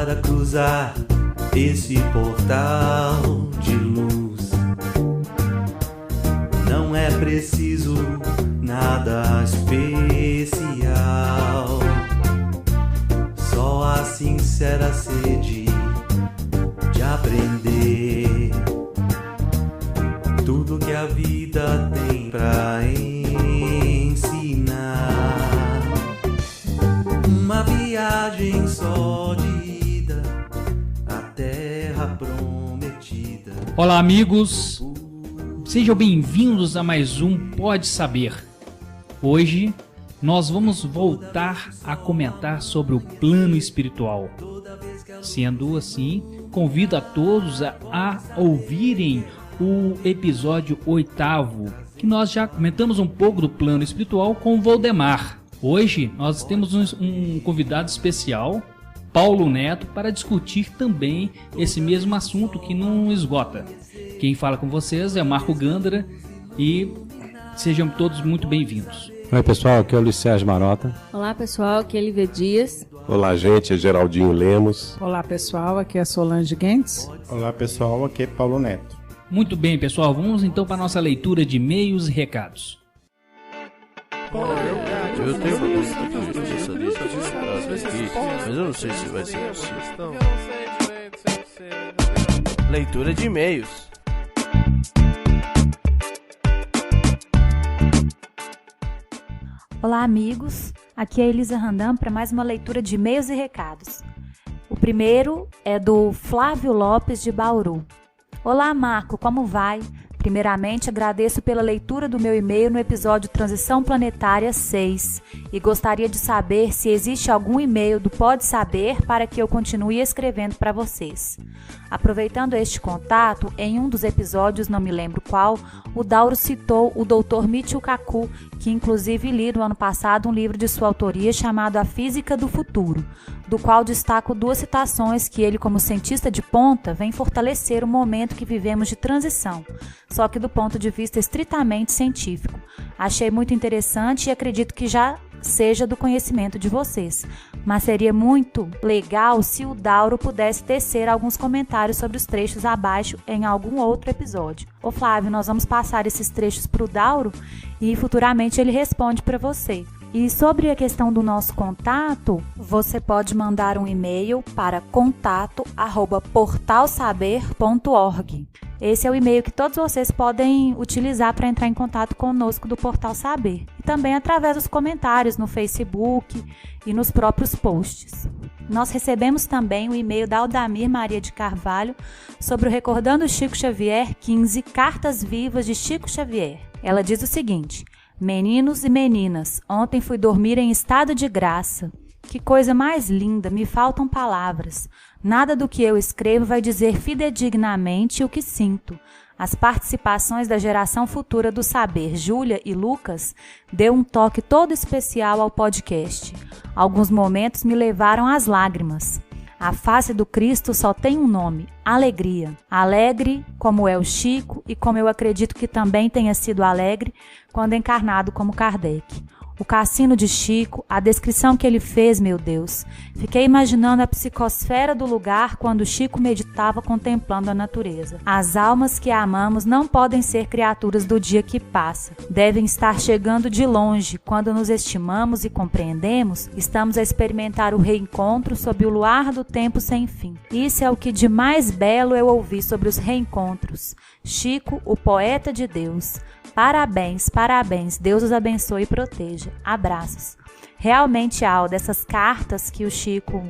para cruzar esse portal de luz. Não é preciso nada especial, só a sincera sede de aprender tudo que a vida tem pra ensinar. Uma viagem só de ida à terra prometida. Olá, amigos, sejam bem-vindos a mais um Pode Saber. Hoje nós vamos voltar a comentar sobre o plano espiritual. Sendo assim, convido a todos a ouvirem o episódio 8º, que nós já comentamos um pouco do plano espiritual com o Valdemar. Hoje nós temos um convidado especial, Paulo Neto, para discutir também esse mesmo assunto que não esgota. Quem fala com vocês é Marco Gândara e sejam todos muito bem-vindos. Oi pessoal, aqui é o Luiz Sérgio Marota. Olá pessoal, aqui é Lívia Dias. Olá gente, é Geraldinho Lemos. Olá pessoal, aqui é Solange Guentes. Olá pessoal, aqui é Paulo Neto. Muito bem pessoal, vamos então para a nossa leitura de e-mails e recados. Eu tenho uma justiça disso aqui, mas eu não sei se vai ser possível. Leitura de e-mails. Olá amigos, aqui é Elisa Randam para mais uma leitura de e-mails e recados. O primeiro é do Flávio Lopes de Bauru. Olá Marco, como vai? Primeiramente, agradeço pela leitura do meu e-mail no episódio Transição Planetária 6 e gostaria de saber se existe algum e-mail do Pode Saber para que eu continue escrevendo para vocês. Aproveitando este contato, em um dos episódios, não me lembro qual, o Dauro citou o Dr. Michio Kaku, que inclusive li no ano passado um livro de sua autoria chamado A Física do Futuro, do qual destaco duas citações que ele, como cientista de ponta, vem fortalecer o momento que vivemos de transição, só que do ponto de vista estritamente científico. Achei muito interessante e acredito que já seja do conhecimento de vocês, mas seria muito legal se o Dauro pudesse tecer alguns comentários sobre os trechos abaixo em algum outro episódio. Ô Flávio, nós vamos passar esses trechos para o Dauro e futuramente ele responde para você. E sobre a questão do nosso contato, você pode mandar um e-mail para contato@portalsaber.org. Esse é o e-mail que todos vocês podem utilizar para entrar em contato conosco do Portal Saber. E também através dos comentários no Facebook e nos próprios posts. Nós recebemos também o e-mail da Aldamir Maria de Carvalho sobre o Recordando Chico Xavier 15 Cartas Vivas de Chico Xavier. Ela diz o seguinte: meninos e meninas, ontem fui dormir em estado de graça. Que coisa mais linda, me faltam palavras. Nada do que eu escrevo vai dizer fidedignamente o que sinto. As participações da geração futura do saber, Júlia e Lucas, deu um toque todo especial ao podcast. Alguns momentos me levaram às lágrimas. A face do Cristo só tem um nome: alegria. Alegre, como é o Chico, e como eu acredito que também tenha sido alegre quando encarnado como Kardec. O cassino de Chico, a descrição que ele fez, meu Deus. Fiquei imaginando a psicosfera do lugar quando Chico meditava contemplando a natureza. As almas que amamos não podem ser criaturas do dia que passa. Devem estar chegando de longe. Quando nos estimamos e compreendemos, estamos a experimentar o reencontro sob o luar do tempo sem fim. Isso é o que de mais belo eu ouvi sobre os reencontros. Chico, o poeta de Deus. Parabéns, parabéns. Deus os abençoe e proteja. Abraços. Realmente, Alda, essas cartas que o Chico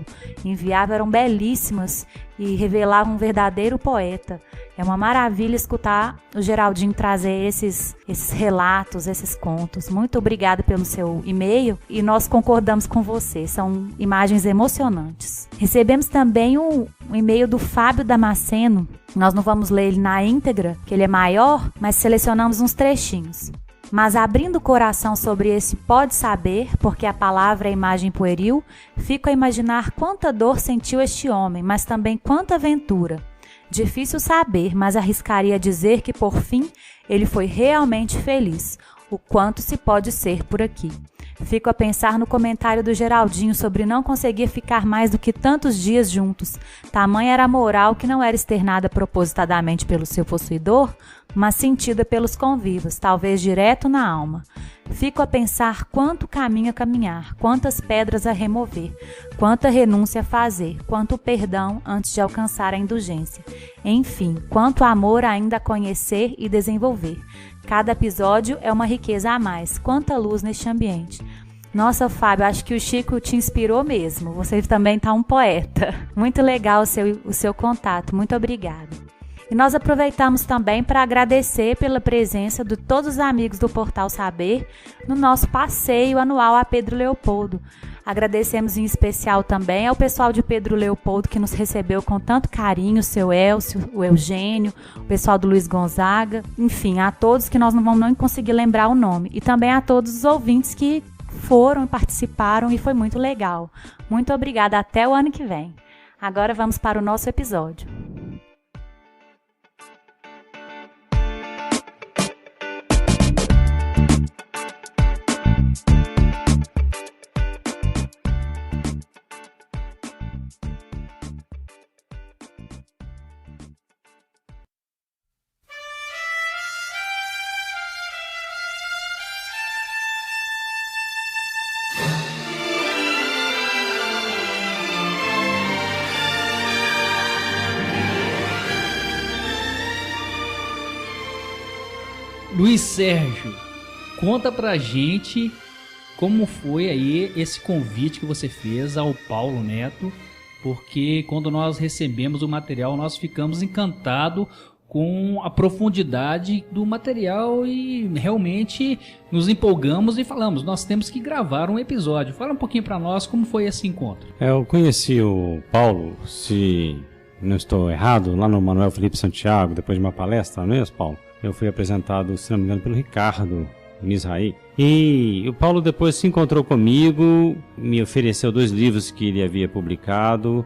enviava eram belíssimas e revelavam um verdadeiro poeta. É uma maravilha escutar o Geraldinho trazer esses relatos, esses contos. Muito obrigada pelo seu e-mail e nós concordamos com você. São imagens emocionantes. Recebemos também um e-mail do Fábio Damasceno. Nós não vamos ler ele na íntegra, que ele é maior, mas selecionamos uns trechinhos. Mas abrindo o coração sobre esse pode saber, porque a palavra é imagem pueril, fico a imaginar quanta dor sentiu este homem, mas também quanta aventura. Difícil saber, mas arriscaria dizer que por fim ele foi realmente feliz, o quanto se pode ser por aqui. Fico a pensar no comentário do Geraldinho sobre não conseguir ficar mais do que tantos dias juntos. Tamanha era a moral que não era externada propositadamente pelo seu possuidor, mas sentida pelos convivos, talvez direto na alma. Fico a pensar quanto caminho a caminhar, quantas pedras a remover, quanta renúncia a fazer, quanto perdão antes de alcançar a indulgência. Enfim, quanto amor ainda a conhecer e desenvolver. Cada episódio é uma riqueza a mais. Quanta luz neste ambiente. Nossa, Fábio, acho que o Chico te inspirou mesmo. Você também está um poeta. Muito legal o seu contato. Muito obrigada. E nós aproveitamos também para agradecer pela presença de todos os amigos do Portal Saber no nosso passeio anual a Pedro Leopoldo. Agradecemos em especial também ao pessoal de Pedro Leopoldo que nos recebeu com tanto carinho, o seu Elcio, o Eugênio, o pessoal do Luiz Gonzaga, enfim, a todos que nós não vamos conseguir lembrar o nome. E também a todos os ouvintes que foram e participaram e foi muito legal. Muito obrigada, até o ano que vem. Agora vamos para o nosso episódio. Luiz Sérgio, conta pra gente como foi aí esse convite que você fez ao Paulo Neto, porque quando nós recebemos o material nós ficamos encantados com a profundidade do material e realmente nos empolgamos e falamos, nós temos que gravar um episódio. Fala um pouquinho pra nós como foi esse encontro. Eu conheci o Paulo, se não estou errado, lá no Manuel Felipe Santiago, depois de uma palestra, não é isso, Paulo? Eu fui apresentado, se não me engano, pelo Ricardo Mizrahi. E o Paulo depois se encontrou comigo, me ofereceu 2 livros que ele havia publicado.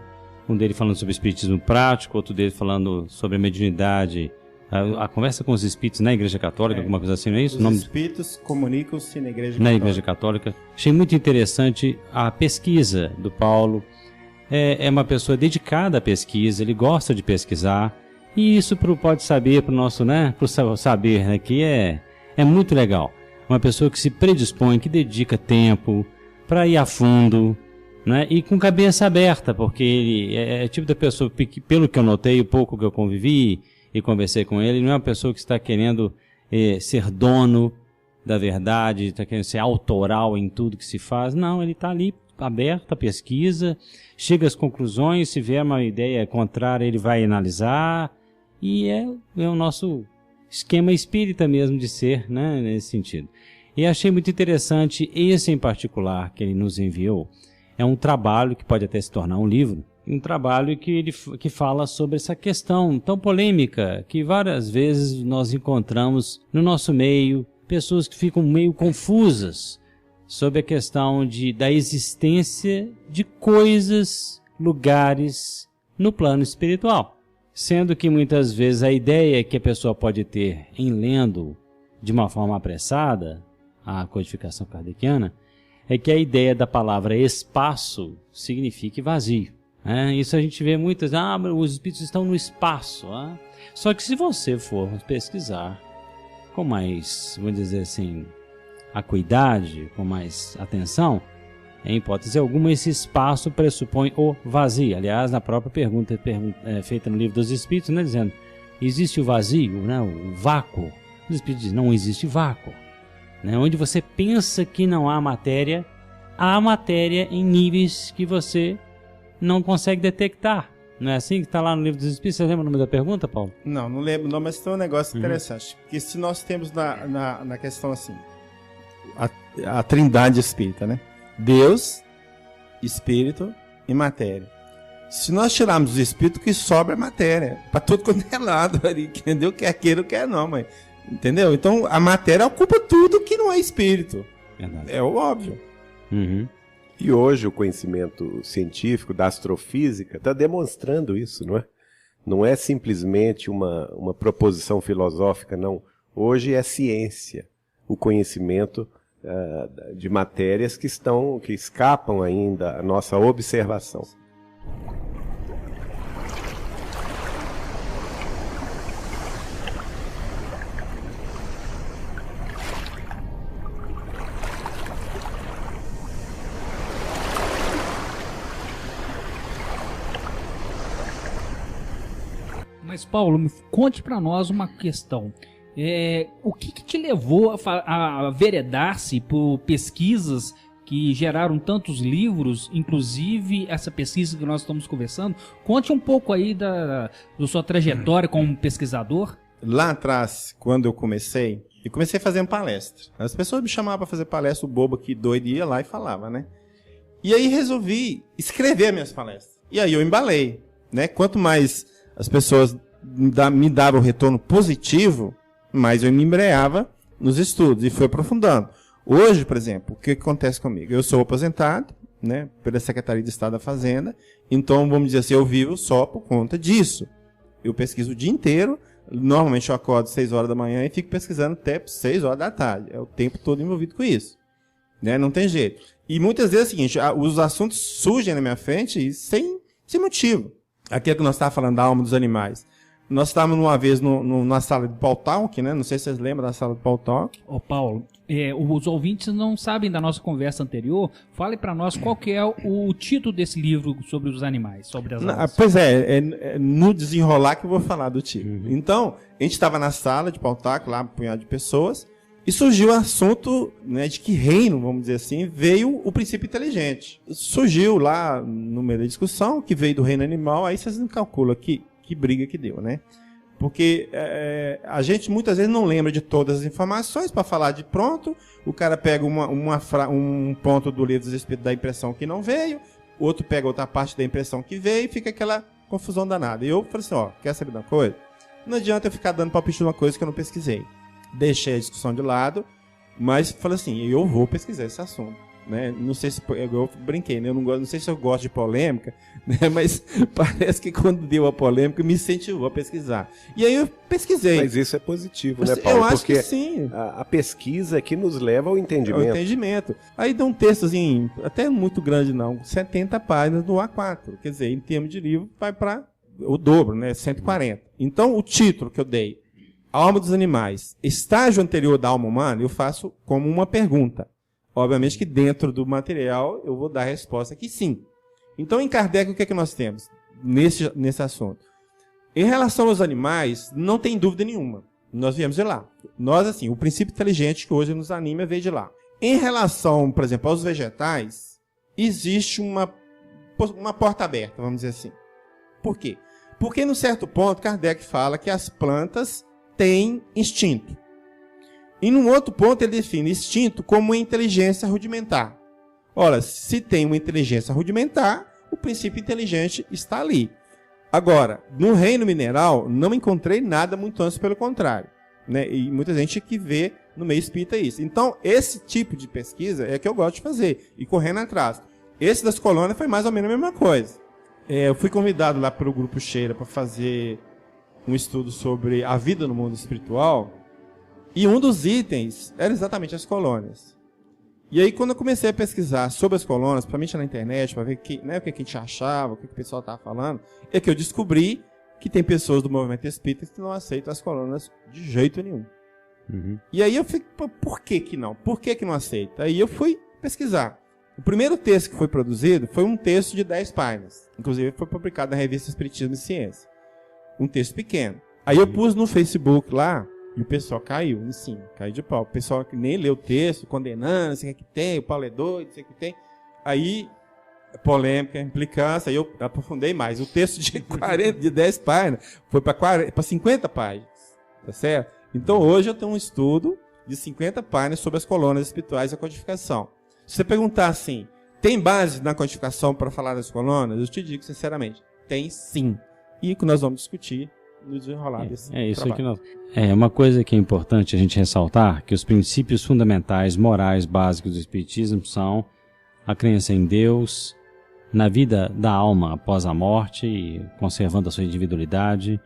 Um dele falando sobre espiritismo prático, outro dele falando sobre a mediunidade, a conversa com os espíritos na Igreja Católica, alguma coisa assim, não é isso? Os espíritos comunicam-se na Igreja Católica. Na Igreja Católica. Achei muito interessante a pesquisa do Paulo. É uma pessoa dedicada à pesquisa, ele gosta de pesquisar. E isso pode saber, para o nosso, né, pro saber, né, que é muito legal. Uma pessoa que se predispõe, que dedica tempo para ir a fundo, né, e com cabeça aberta, porque ele é tipo da pessoa, pelo que eu notei, o pouco que eu convivi e conversei com ele, não é uma pessoa que está querendo ser dono da verdade, está querendo ser autoral em tudo que se faz. Não, ele está ali aberto à pesquisa, chega às conclusões, se vier uma ideia contrária, ele vai analisar. E é o nosso esquema espírita mesmo de ser, né, nesse sentido. E achei muito interessante esse em particular que ele nos enviou. É um trabalho que pode até se tornar um livro, um trabalho que fala sobre essa questão tão polêmica que várias vezes nós encontramos no nosso meio, pessoas que ficam meio confusas sobre a questão da existência de coisas, lugares no plano espiritual. Sendo que muitas vezes a ideia que a pessoa pode ter em lendo de uma forma apressada a codificação kardeciana é que a ideia da palavra espaço signifique vazio. Isso a gente vê muitas, os espíritos estão no espaço. Só que se você for pesquisar com mais, vamos dizer assim, acuidade, com mais atenção, em hipótese alguma, esse espaço pressupõe o vazio. Aliás, na própria pergunta feita no Livro dos Espíritos, né, dizendo, existe o vazio, né, o vácuo? Os Espíritos dizem, não existe vácuo. Né, onde você pensa que não há matéria em níveis que você não consegue detectar. Não é assim que está lá no Livro dos Espíritos? Você lembra o nome da pergunta, Paulo? Não lembro, não, mas tem um negócio interessante. Porque se nós temos na questão assim, a trindade espírita, né? Deus, Espírito e matéria. Se nós tirarmos o Espírito, o que sobra é matéria. Para tudo quanto é lado ali, entendeu? Quer queira ou quer não, mas... Entendeu? Então a matéria ocupa tudo que não é Espírito. Verdade. É o óbvio. Uhum. E hoje o conhecimento científico da astrofísica está demonstrando isso, não é? Não é simplesmente uma proposição filosófica, não. Hoje é ciência, o conhecimento de matérias que escapam ainda à nossa observação. Mas, Paulo, conte para nós uma questão. O que te levou a veredar-se por pesquisas que geraram tantos livros, inclusive essa pesquisa que nós estamos conversando? Conte um pouco aí da sua trajetória como pesquisador. Lá atrás, quando eu comecei fazendo palestra. As pessoas me chamavam para fazer palestra, o bobo aqui doido ia lá e falava, né? E aí resolvi escrever minhas palestras. E aí eu embalei, né? Quanto mais as pessoas me davam retorno positivo, mais eu me embreava nos estudos e fui aprofundando. Hoje, por exemplo, o que acontece comigo? Eu sou aposentado, né, pela Secretaria de Estado da Fazenda, então, vamos dizer assim, eu vivo só por conta disso. Eu pesquiso o dia inteiro, normalmente eu acordo às 6 horas da manhã e fico pesquisando até 6 horas da tarde. É o tempo todo envolvido com isso. Né? Não tem jeito. E muitas vezes é o seguinte, os assuntos surgem na minha frente sem motivo. Aquilo que nós estávamos falando da alma dos animais. Nós estávamos uma vez na sala de Paul Talk, né? Não sei se vocês lembram da sala de Paul Talk. Ô Paulo, os ouvintes não sabem da nossa conversa anterior. Fale para nós qual que é o título desse livro sobre os animais, sobre as aves. Pois é no desenrolar que eu vou falar do título. Então, a gente estava na sala de Paul Talk, lá um punhado de pessoas, e surgiu o assunto, né, de que reino, vamos dizer assim, veio o princípio inteligente. Surgiu lá no meio da discussão que veio do reino animal, aí vocês não calculam que briga que deu, né? Porque a gente muitas vezes não lembra de todas as informações para falar de pronto, o cara pega um ponto do livro dos Espíritos da impressão que não veio, o outro pega outra parte da impressão que veio e fica aquela confusão danada. E eu falei assim, quer saber de uma coisa? Não adianta eu ficar dando palpite de uma coisa que eu não pesquisei. Deixei a discussão de lado, mas falei assim, eu vou pesquisar esse assunto. Né? Não sei se eu brinquei, né? Não sei se eu gosto de polêmica, né? Mas parece que quando deu a polêmica me incentivou a pesquisar. E aí eu pesquisei. Mas isso é positivo, né, Paulo? Eu acho porque que sim. A pesquisa é que nos leva ao entendimento. Ao entendimento. Aí dá um textozinho, até muito grande não, 70 páginas no A4. Quer dizer, em termos de livro, vai para o dobro, né? 140. Então, o título que eu dei, A Alma dos Animais, estágio anterior da alma humana, eu faço como uma pergunta. Obviamente que dentro do material eu vou dar a resposta que sim. Então, em Kardec, o que é que nós temos nesse assunto? Em relação aos animais, não tem dúvida nenhuma. Nós viemos de lá. Nós, assim, o princípio inteligente que hoje nos anima veio de lá. Em relação, por exemplo, aos vegetais, existe uma porta aberta, vamos dizer assim. Por quê? Porque, num certo ponto, Kardec fala que as plantas têm instinto. E num outro ponto ele define instinto como uma inteligência rudimentar. Ora, se tem uma inteligência rudimentar, o princípio inteligente está ali. Agora, no reino mineral, não encontrei nada muito antes, pelo contrário. Né? E muita gente que vê no meio espírita isso. Então, esse tipo de pesquisa é que eu gosto de fazer, e correndo atrás. Esse das colônias foi mais ou menos a mesma coisa. Eu fui convidado lá pelo Grupo Sheila para fazer um estudo sobre a vida no mundo espiritual. E um dos itens era exatamente as colônias. E aí, quando eu comecei a pesquisar sobre as colônias, principalmente na internet, para ver o que a gente achava, o que o pessoal estava falando, é que eu descobri que tem pessoas do movimento espírita que não aceitam as colônias de jeito nenhum. Uhum. E aí eu fiquei, por que não? Por que não aceita? Aí eu fui pesquisar. O primeiro texto que foi produzido foi um texto de 10 páginas. Inclusive, foi publicado na revista Espiritismo e Ciência. Um texto pequeno. Aí eu pus no Facebook lá, e o pessoal caiu em cima, caiu de pau. O pessoal que nem leu o texto, condenando, sei o que tem, o Paulo é doido, sei o que tem. Aí, polêmica, implicância, aí eu aprofundei mais. O texto de 10 páginas foi para 50 páginas, tá certo? Então, hoje eu tenho um estudo de 50 páginas sobre as colônias espirituais e a codificação. Se você perguntar assim, tem base na codificação para falar das colônias? Eu te digo sinceramente, tem sim. E que nós vamos discutir no desenrolar desse isso trabalho. aqui uma coisa que é importante a gente ressaltar, que os princípios fundamentais, morais, básicos do Espiritismo são a crença em Deus, na vida da alma após a morte, conservando a sua individualidade,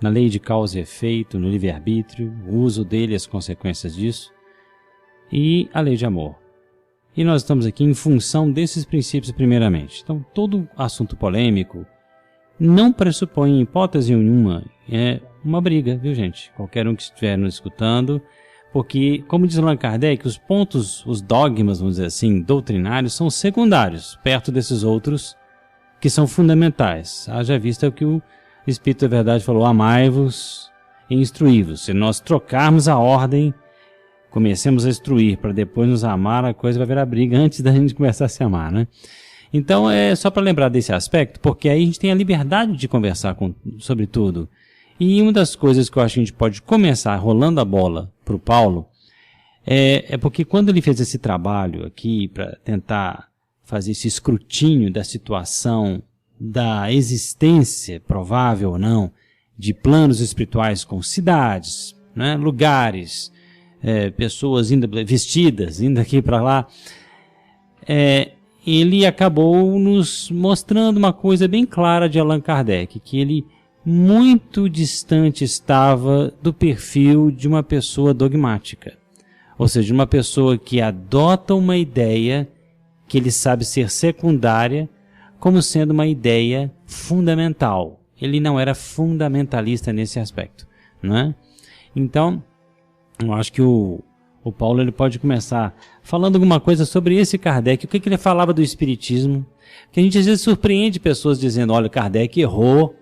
na lei de causa e efeito, no livre-arbítrio, o uso dele e as consequências disso, e a lei de amor. E nós estamos aqui em função desses princípios primeiramente. Então, todo assunto polêmico não pressupõe, em hipótese nenhuma, uma briga, viu, gente? Qualquer um que estiver nos escutando, porque, como diz Allan Kardec, os pontos, os dogmas, vamos dizer assim, doutrinários, são secundários, perto desses outros que são fundamentais. Haja vista o que o Espírito da Verdade falou: amai-vos e instruí-vos. Se nós trocarmos a ordem, comecemos a instruir para depois nos amar, a coisa vai virar briga antes da gente começar a se amar, né? Então é só para lembrar desse aspecto, porque aí a gente tem a liberdade de conversar sobre tudo. E uma das coisas que eu acho que a gente pode começar rolando a bola para o Paulo é porque quando ele fez esse trabalho aqui para tentar fazer esse escrutínio da situação, da existência, provável ou não, de planos espirituais com cidades, né, lugares, pessoas vestidas, indo aqui para lá, ele acabou nos mostrando uma coisa bem clara de Allan Kardec, que ele muito distante estava do perfil de uma pessoa dogmática. Ou seja, de uma pessoa que adota uma ideia que ele sabe ser secundária como sendo uma ideia fundamental. Ele não era fundamentalista nesse aspecto, não é? Então, eu acho que o Paulo ele pode começar falando alguma coisa sobre esse Kardec, o que ele falava do Espiritismo, que a gente às vezes surpreende pessoas dizendo: olha, Kardec errou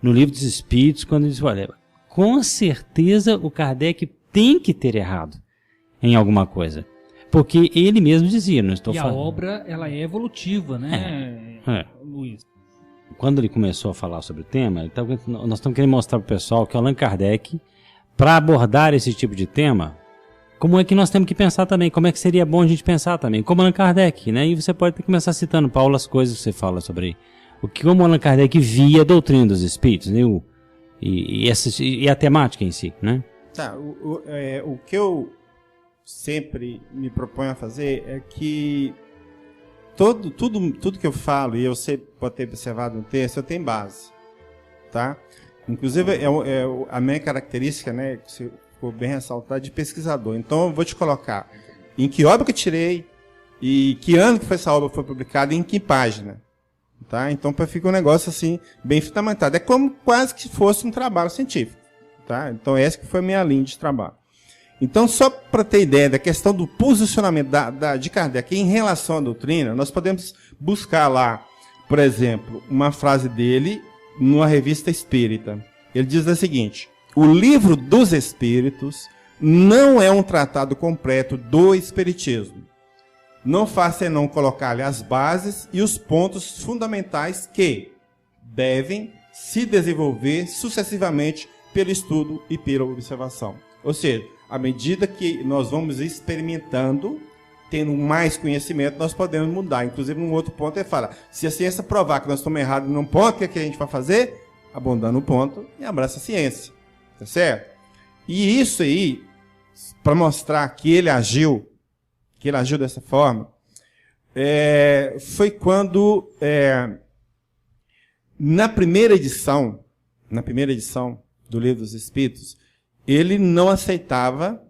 no Livro dos Espíritos, quando ele diz: olha, com certeza o Kardec tem que ter errado em alguma coisa, porque ele mesmo dizia, não estou falando. E a obra, ela é evolutiva, né, Luiz? Quando ele começou a falar sobre o tema, então, nós estamos querendo mostrar para o pessoal que Allan Kardec, para abordar esse tipo de tema, como é que nós temos que pensar também, como é que seria bom a gente pensar também, como Allan Kardec, né? E você pode começar citando, Paulo, as coisas que você fala sobre como Allan Kardec via a doutrina dos espíritos, né? E a temática em si, né? Tá, o que eu sempre me proponho a fazer é que tudo que eu falo, e eu sempre pode ter observado no texto, eu tenho base, tá? Inclusive, a minha característica, né, que você ficou bem ressaltado, de pesquisador. Então, eu vou te colocar em que obra que eu tirei e que ano que essa obra foi publicada e em que página, tá? Então, para ficar um negócio assim, bem fundamentado. É como quase que fosse um trabalho científico, tá? Então, essa que foi a minha linha de trabalho. Então, só para ter ideia da questão do posicionamento de Kardec em relação à doutrina, nós podemos buscar lá, por exemplo, uma frase dele numa revista espírita. Ele diz o seguinte: o Livro dos Espíritos não é um tratado completo do espiritismo. Não faz senão colocar-lhe as bases e os pontos fundamentais que devem se desenvolver sucessivamente pelo estudo e pela observação. Ou seja, à medida que nós vamos experimentando, tendo mais conhecimento, nós podemos mudar. Inclusive, um outro ponto é falar: se a ciência provar que nós estamos errados num ponto, o que a gente vai fazer? Abandona o ponto e abraça a ciência. Tá certo? E isso aí, para mostrar que ele agiu dessa forma, foi quando, na primeira edição do Livro dos Espíritos, ele não aceitava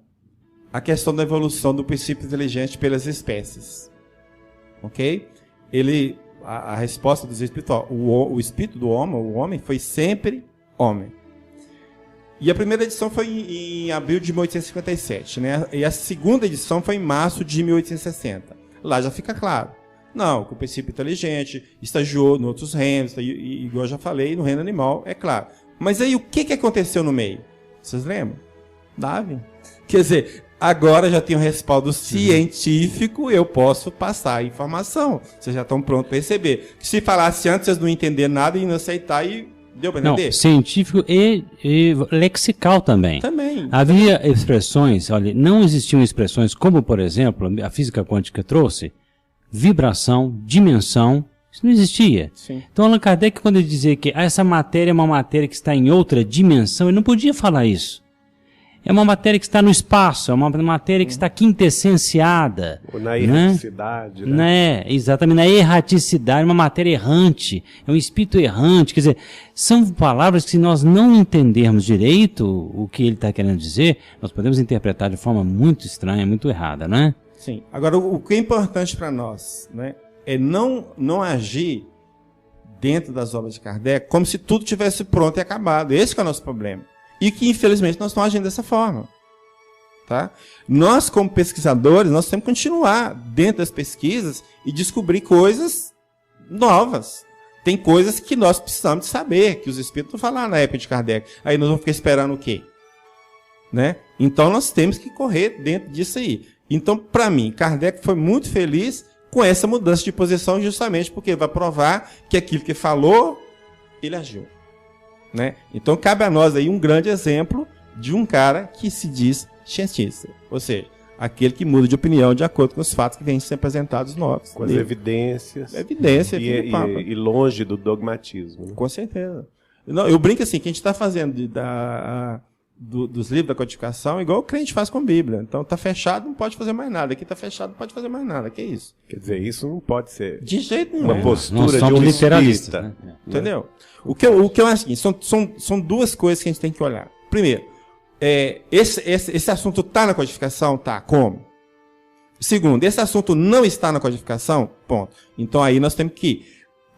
a questão da evolução do princípio inteligente pelas espécies. Ok? A resposta dos espíritos, o espírito do homem, o homem, foi sempre homem. E a primeira edição foi em abril de 1857, né? E a segunda edição foi em março de 1860. Lá já fica claro. Não, que o princípio inteligente estagiou em outros reinos, e igual eu já falei, no reino animal, é claro. Mas aí o que aconteceu no meio? Vocês lembram? Darwin. Quer dizer, agora já tem um respaldo científico, eu posso passar a informação. Vocês já estão prontos para receber. Se falasse antes, vocês não entenderam nada e não aceitar, e deu para entender? Não, científico e lexical também. Também. Havia expressões, olha, não existiam expressões como, por exemplo, a física quântica trouxe, vibração, dimensão, isso não existia. Sim. Então, Allan Kardec, quando ele dizia que essa matéria é uma matéria que está em outra dimensão, ele não podia falar isso. É uma matéria que está no espaço, é uma matéria que está quintessenciada. Ou na erraticidade, né? Exatamente, na erraticidade, uma matéria errante, é um espírito errante. Quer dizer, são palavras que, se nós não entendermos direito o que ele está querendo dizer, nós podemos interpretar de forma muito estranha, muito errada, né? Sim. Agora, o que é importante para nós, né, é não agir dentro das obras de Kardec como se tudo tivesse pronto e acabado. Esse que é o nosso problema. E que, infelizmente, nós estamos agindo dessa forma. Tá? Nós, como pesquisadores, nós temos que continuar dentro das pesquisas e descobrir coisas novas. Tem coisas que nós precisamos de saber, que os espíritos não falaram na época de Kardec. Aí nós vamos ficar esperando o quê? Né? Então, nós temos que correr dentro disso aí. Então, para mim, Kardec foi muito feliz com essa mudança de posição, justamente porque vai provar que aquilo que falou, ele agiu. Né? Então, cabe a nós aí um grande exemplo de um cara que se diz cientista. Ou seja, aquele que muda de opinião de acordo com os fatos que vêm sendo apresentados novos. Com as evidências. Evidência. E longe do dogmatismo. Né? Com certeza. Não, eu brinco assim, que a gente está fazendo dos livros da codificação igual o crente faz com a Bíblia. Então, está fechado, não pode fazer mais nada. Aqui está fechado, não pode fazer mais nada. Que isso? Quer dizer, isso não pode ser de jeito nenhum. Uma postura de um literalista. Né? Entendeu? O que eu acho assim, são duas coisas que a gente tem que olhar. Primeiro, esse assunto está na codificação? Tá. Como? Segundo, esse assunto não está na codificação? Ponto. Então aí nós temos que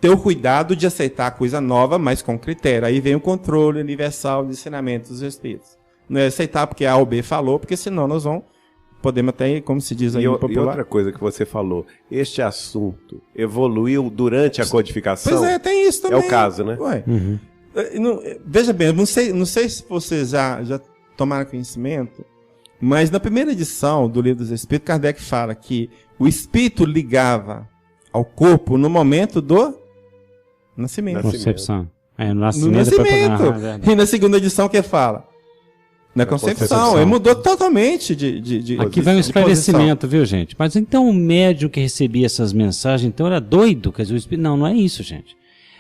ter o cuidado de aceitar a coisa nova, mas com critério. Aí vem o controle universal de ensinamento dos espíritos. Não é aceitar porque A ou B falou, porque senão nós podemos até, como se diz aí no popular. E outra coisa que você falou, este assunto evoluiu durante a codificação? Pois é, tem isso também. É o caso, né? Ué. Veja bem, não sei se vocês já tomaram conhecimento, mas na primeira edição do Livro dos Espíritos, Kardec fala que o espírito ligava ao corpo no momento do nascimento. Concepção. No nascimento. E na segunda edição, o que fala? Na concepção. Ele mudou totalmente de Aqui vai um esclarecimento, viu, gente? Mas então o médium que recebia essas mensagens, então era doido? Quer dizer, o espírito... Não é isso, gente.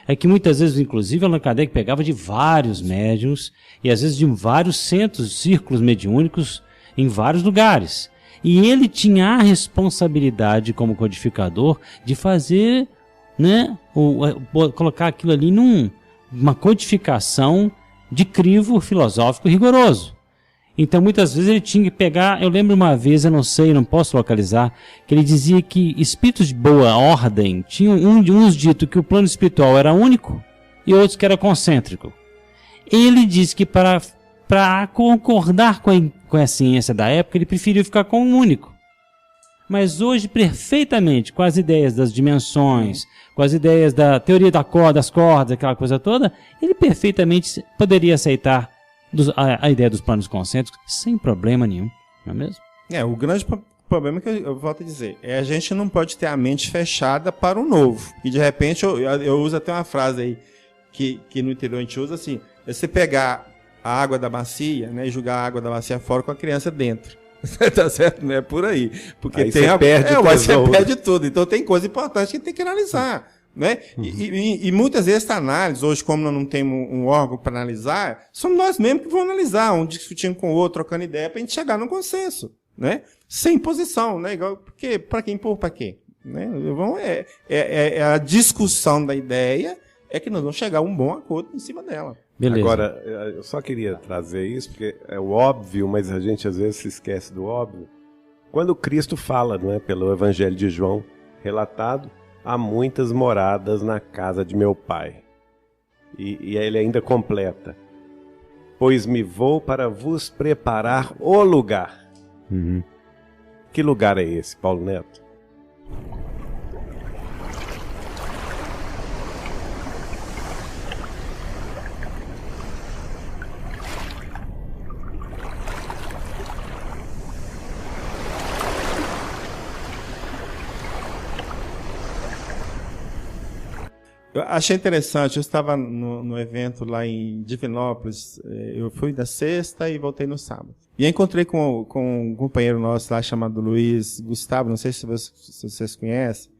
É que muitas vezes, inclusive, Allan Kardec pegava de vários médiums e às vezes de vários centros, círculos mediúnicos em vários lugares. E ele tinha a responsabilidade, como codificador, de fazer, né, colocar aquilo ali numa codificação de crivo filosófico rigoroso. Então, muitas vezes ele tinha que pegar... Eu lembro uma vez, eu não sei, não posso localizar, que ele dizia que espíritos de boa ordem tinham uns dito que o plano espiritual era único e outros que era concêntrico. Ele disse que para concordar com a ciência da época, ele preferiu ficar com um único. Mas hoje, perfeitamente, com as ideias das dimensões, com as ideias da teoria das cordas, aquela coisa toda, ele perfeitamente poderia aceitar a ideia dos planos concêntricos sem problema nenhum, não é mesmo? O grande problema que eu volto a dizer é a gente não pode ter a mente fechada para o novo. E de repente eu uso até uma frase aí que no interior a gente usa assim: é você pegar a água da bacia, né, e jogar a água da bacia fora com a criança dentro. Tá certo? Não é por aí. Porque aí você perde tudo. Então tem coisa importante que tem que analisar. Né? E muitas vezes essa análise, hoje como nós não temos um órgão para analisar, somos nós mesmos que vamos analisar, um discutindo com o outro, trocando ideia, para a gente chegar num consenso, né? Sem posição, né? Porque para quem empurra para quê? Né? A discussão da ideia é que nós vamos chegar a um bom acordo em cima dela. Beleza. Agora, eu só queria trazer isso, porque é o óbvio, mas a gente às vezes se esquece do óbvio. Quando Cristo fala, não é, pelo Evangelho de João, relatado, há muitas moradas na casa de meu pai. E ele ainda completa: pois me vou para vos preparar o lugar. Que lugar é esse, Paulo Neto? Eu achei interessante, eu estava no evento lá em Divinópolis, eu fui na sexta e voltei no sábado. E encontrei com um companheiro nosso lá chamado Luiz Gustavo, não sei se vocês conhecem,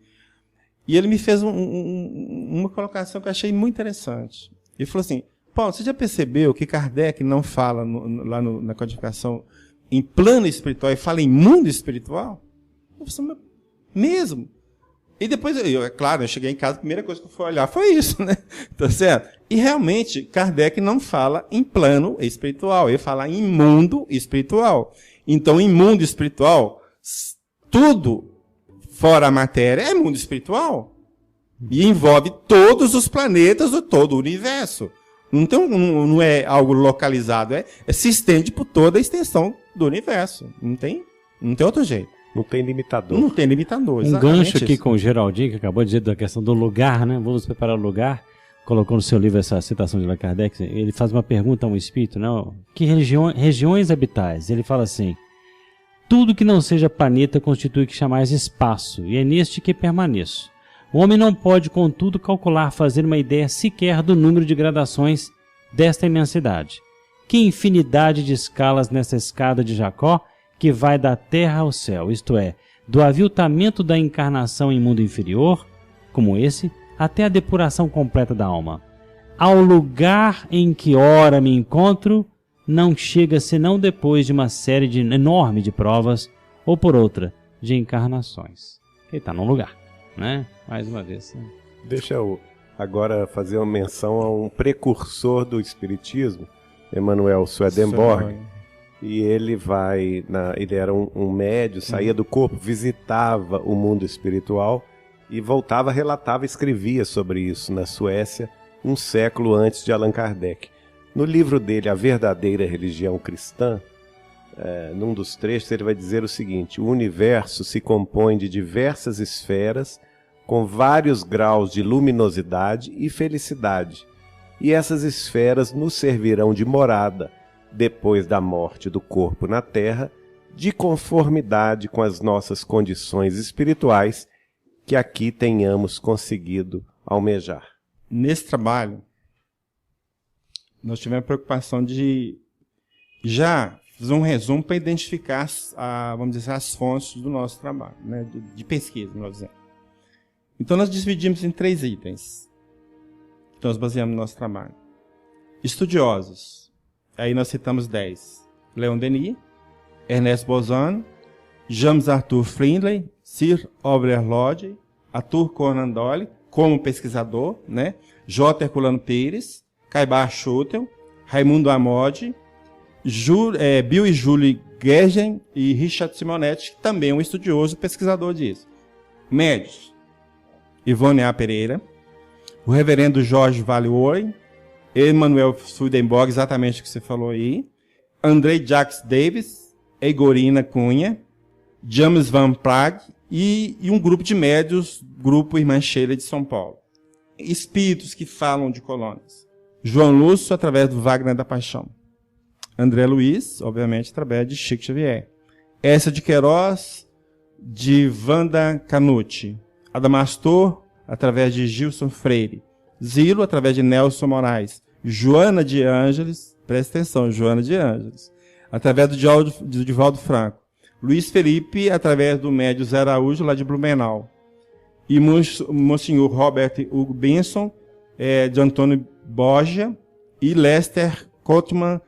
e ele me fez uma colocação que eu achei muito interessante. Ele falou assim: Paulo, você já percebeu que Kardec não fala lá na codificação em plano espiritual e fala em mundo espiritual? Eu falei, mesmo? E depois, é claro, eu cheguei em casa, a primeira coisa que eu fui olhar foi isso, né? Tá certo? E realmente, Kardec não fala em plano espiritual, ele fala em mundo espiritual. Então, em mundo espiritual, tudo fora a matéria é mundo espiritual. E envolve todos os planetas ou todo o universo. Não é algo localizado, se estende por toda a extensão do universo. Não tem outro jeito. Não tem limitador. Não tem limitador. Um gancho aqui com o Geraldinho, que acabou de dizer da questão do lugar, né? Vamos preparar o lugar. Colocou no seu livro essa citação de Allan Kardec. Ele faz uma pergunta a um espírito, não? Que regiões habitais? Ele fala assim: tudo que não seja planeta constitui o que chamais espaço, e é neste que permaneço. O homem não pode, contudo, calcular, fazer uma ideia sequer do número de gradações desta imensidade. Que infinidade de escalas nessa escada de Jacó, que vai da terra ao céu, isto é, do aviltamento da encarnação em mundo inferior, como esse, até a depuração completa da alma. Ao lugar em que ora me encontro, não chega senão depois de uma série enorme de provas, ou por outra, de encarnações. Ele está num lugar, né? Mais uma vez. Né? Deixa eu agora fazer uma menção a um precursor do espiritismo, Emanuel Swedenborg. E ele ele era um médium, saía do corpo, visitava o mundo espiritual e voltava, relatava, escrevia sobre isso na Suécia, um século antes de Allan Kardec. No livro dele, A Verdadeira Religião Cristã, num dos trechos ele vai dizer o seguinte: o universo se compõe de diversas esferas com vários graus de luminosidade e felicidade, e essas esferas nos servirão de morada depois da morte do corpo na Terra, de conformidade com as nossas condições espirituais que aqui tenhamos conseguido almejar. Nesse trabalho, nós tivemos a preocupação de já fazer um resumo para identificar, vamos dizer, as fontes do nosso trabalho, né, de pesquisa, nós dizemos. Então, nós dividimos em 3 itens que nós baseamos no nosso trabalho. Estudiosos. Aí nós citamos 10. Leon Denis, Ernest Bozon, James Arthur Findlay, Sir Aubrey Lodge, Arthur Conan Doyle, como pesquisador, né? J. Herculano Pires, Caibar Schutel, Raimundo Amodi, Bill e Julie Gergen e Richard Simonetti, que também é um estudioso pesquisador disso. Médios: Ivone A. Pereira, o reverendo Jorge Vale Warren, Emanuel Swedenborg, exatamente o que você falou aí, Andrei Jacques Davis, Eigorina Cunha, James Van Prague e um grupo de médios, Grupo Irmã Sheila de São Paulo. Espíritos que falam de colônias. João Lúcio, através do Wagner da Paixão. André Luiz, obviamente, através de Chico Xavier. Essa de Queiroz, de Wanda Canucci. Adamastor, através de Gilson Freire. Zilo, através de Nelson Moraes. Joana de Ângeles, presta atenção, Joana de Ângeles, através do Divaldo Franco. Luiz Felipe, através do médio Zé Araújo, lá de Blumenau. E Monsenhor Robert Hugo Benson, de Antônio Borgia, e Lester Cotman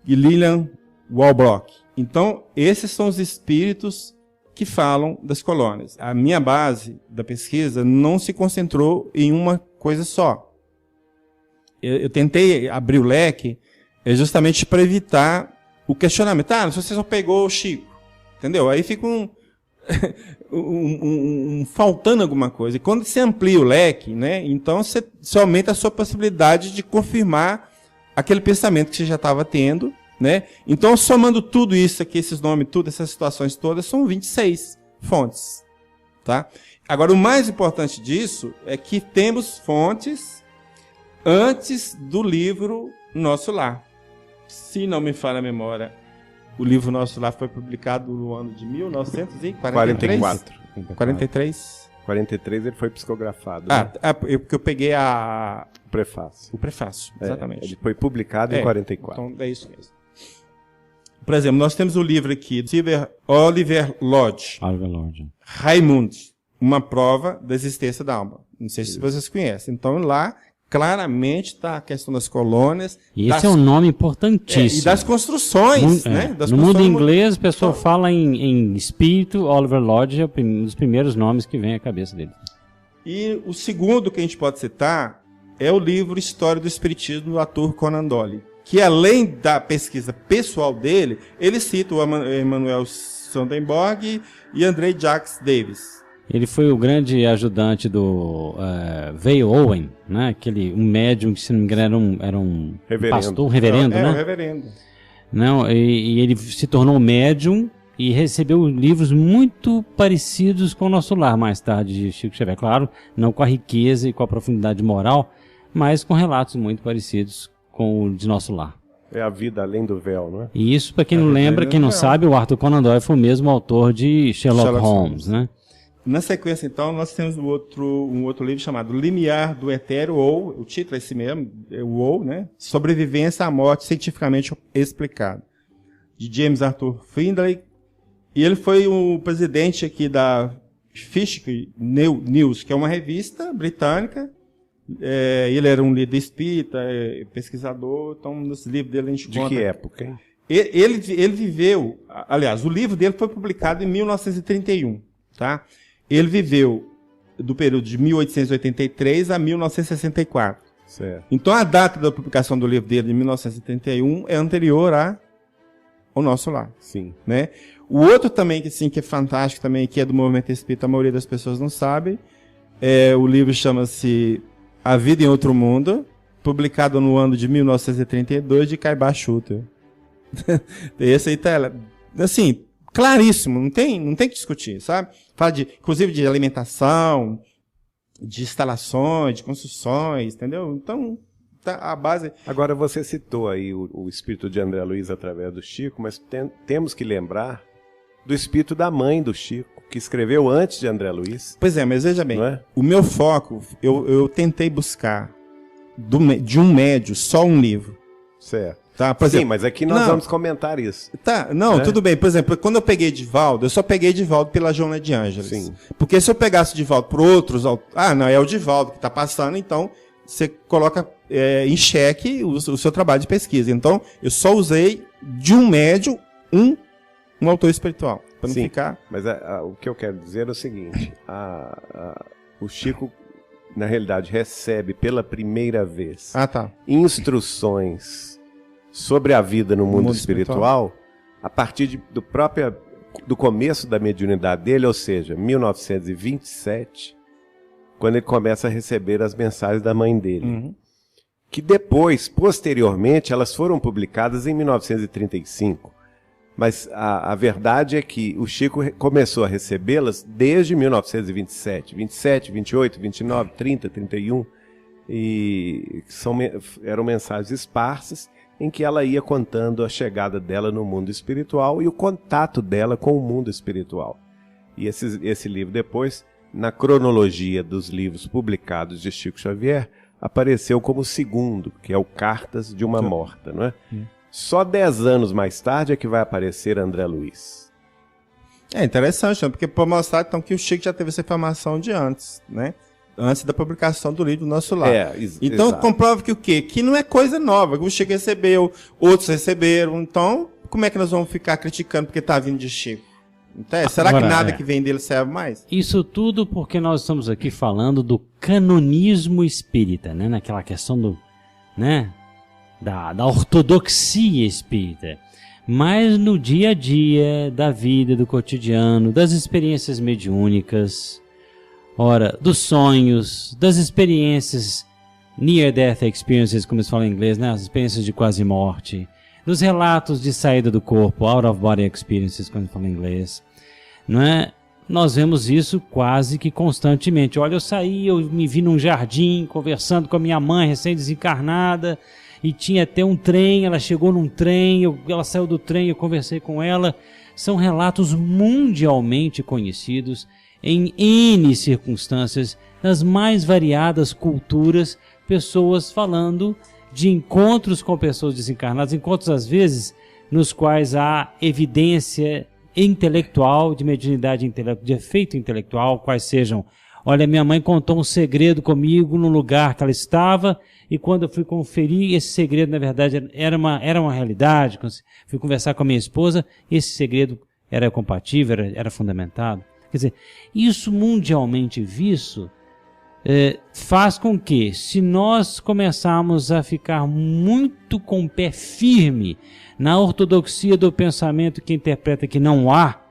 e Lilian Walbrock. Então, esses são os espíritos que falam das colônias. A minha base da pesquisa não se concentrou em uma coisa só. Eu tentei abrir o leque justamente para evitar o questionamento. Se você só pegou o Chico, entendeu? Aí fica faltando alguma coisa. E quando você amplia o leque, né, então você aumenta a sua possibilidade de confirmar aquele pensamento que você já estava tendo, né? Então, somando tudo isso aqui, esses nomes, tudo, essas situações todas, são 26 fontes. Tá? Agora, o mais importante disso é que temos fontes antes do livro Nosso Lar. Se não me falha a memória, o livro Nosso Lar foi publicado no ano de 1944. 43? 43 ele foi psicografado. Porque eu peguei o prefácio. O prefácio, exatamente. Ele foi publicado em 44. Então, é isso mesmo. Por exemplo, nós temos o livro aqui do Oliver Lodge. Raimundo, uma prova da existência da alma. Não sei se vocês conhecem. Então, lá, claramente está a questão das colônias. E esse é um nome importantíssimo. E das construções, né? No mundo inglês, o pessoal fala em espírito. Oliver Lodge é um dos primeiros nomes que vem à cabeça dele. E o segundo que a gente pode citar é o livro História do Espiritismo do Arthur Conan Doyle, que além da pesquisa pessoal dele, ele cita o Emanuel Swedenborg e André Jacques Davis. Ele foi o grande ajudante do Vale Owen, né? Um médium que, se não me engano, era um pastor, um reverendo, né? Um reverendo. Não, e ele se tornou médium e recebeu livros muito parecidos com o Nosso Lar mais tarde, de Chico Xavier. Claro, não com a riqueza e com a profundidade moral, mas com relatos muito parecidos com o de Nosso Lar. É a vida além do véu, não é? E isso, para quem não lembra, quem não sabe, o Arthur Conan Doyle foi o mesmo autor de Sherlock Holmes, né? Na sequência, então, nós temos um outro livro chamado Limiar do Etéreo, ou, o título é esse mesmo, ou, né? Sobrevivência à Morte Cientificamente Explicada, de James Arthur Findlay. E ele foi o presidente aqui da Fish News, que é uma revista britânica. Ele era um líder espírita, pesquisador, então nos livros dele a gente conta. De que época, hein? Ele viveu, aliás, o livro dele foi publicado em 1931, tá? Ele viveu do período de 1883 a 1964. Certo. Então a data da publicação do livro dele, de 1931, é anterior ao Nosso Lar. Sim. Né? O outro também que é fantástico, também, que é do movimento espírita, a maioria das pessoas não sabe, o livro chama-se A Vida em Outro Mundo, publicado no ano de 1932, de Caibar Schutter. Esse aí tá, assim, claríssimo, não tem que discutir, sabe? Fala inclusive de alimentação, de instalações, de construções, entendeu? Então, tá a base... Agora, você citou aí o espírito de André Luiz através do Chico, mas temos que lembrar do espírito da mãe do Chico, que escreveu antes de André Luiz. Pois é, mas veja bem, o meu foco, eu tentei buscar de um médium só um livro. Certo. Tá, por exemplo, sim, mas aqui nós vamos comentar isso. Tá, tudo bem. Por exemplo, quando eu peguei Divaldo, eu só peguei Divaldo pela Joana de Ângeles. Sim. Porque se eu pegasse Divaldo por outros... não, é o Divaldo que está passando, então você coloca em xeque o seu trabalho de pesquisa. Então, eu só usei de um médium, um autor espiritual. Para não ficar... Mas o que eu quero dizer é o seguinte. O Chico, na realidade, recebe pela primeira vez instruções sobre a vida no mundo espiritual a partir do começo da mediunidade dele, ou seja, 1927, quando ele começa a receber as mensagens da mãe dele. Que depois, posteriormente, elas foram publicadas em 1935. Mas a verdade é que o Chico começou a recebê-las desde 1927, 27, 28, 29, 30, 31, e eram mensagens esparsas, em que ela ia contando a chegada dela no mundo espiritual e o contato dela com o mundo espiritual. E esse livro depois, na cronologia dos livros publicados de Chico Xavier, apareceu como o segundo, que é o Cartas de uma Morta, não é? Só 10 anos mais tarde é que vai aparecer André Luiz. É interessante, porque para mostrar então que o Chico já teve essa informação de antes, né? Antes da publicação do livro do Nosso Lar. Então, exato. Comprova que o quê? Que não é coisa nova. O Chico recebeu, outros receberam. Então, como é que nós vamos ficar criticando porque está vindo de Chico? Então, será que nada que vem dele serve mais? Isso tudo porque nós estamos aqui falando do canonismo espírita, né? Naquela questão do, né? Da ortodoxia espírita. Mas no dia a dia da vida, do cotidiano, das experiências mediúnicas... Ora, dos sonhos, das experiências near-death experiences, como eles falam em inglês, né? As experiências de quase morte, dos relatos de saída do corpo, out-of-body experiences, como eles falam em inglês, não é? Nós vemos isso quase que constantemente. Olha, eu saí, eu me vi num jardim conversando com a minha mãe recém-desencarnada e tinha até um trem, ela chegou num trem, ela saiu do trem, eu conversei com ela. São relatos mundialmente conhecidos em N circunstâncias, nas mais variadas culturas, pessoas falando de encontros com pessoas desencarnadas, encontros às vezes nos quais há evidência intelectual, de mediunidade intelectual, de efeito intelectual, quais sejam Olha, minha mãe contou um segredo comigo no lugar que ela estava, e quando eu fui conferir, esse segredo, na verdade, era uma realidade. Fui conversar com a minha esposa, esse segredo era compatível, era fundamentado. Quer dizer, isso mundialmente visto faz com que, se nós começarmos a ficar muito com o pé firme na ortodoxia do pensamento que interpreta que não há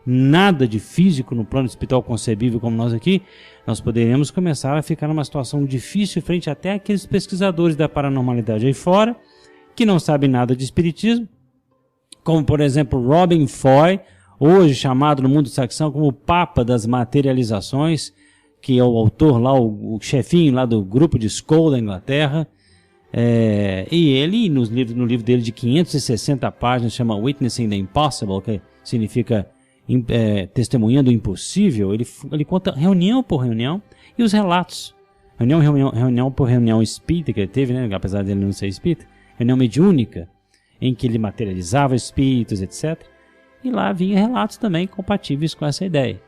nada de físico no plano espiritual concebível como nós aqui, nós poderíamos começar a ficar numa situação difícil frente até aqueles pesquisadores da paranormalidade aí fora, que não sabem nada de espiritismo, como por exemplo Robin Foy, hoje chamado no mundo saxão como o Papa das Materializações, que é o autor lá, o chefinho lá do grupo de Skoll da Inglaterra, e ele no livro dele de 560 páginas, chama Witnessing the Impossible, que significa testemunhando o impossível. Ele conta reunião por reunião e os relatos, reunião por reunião espírita que ele teve, né, apesar dele não ser espírita, reunião mediúnica, em que ele materializava espíritos, etc. E lá vinha relatos também compatíveis com essa ideia,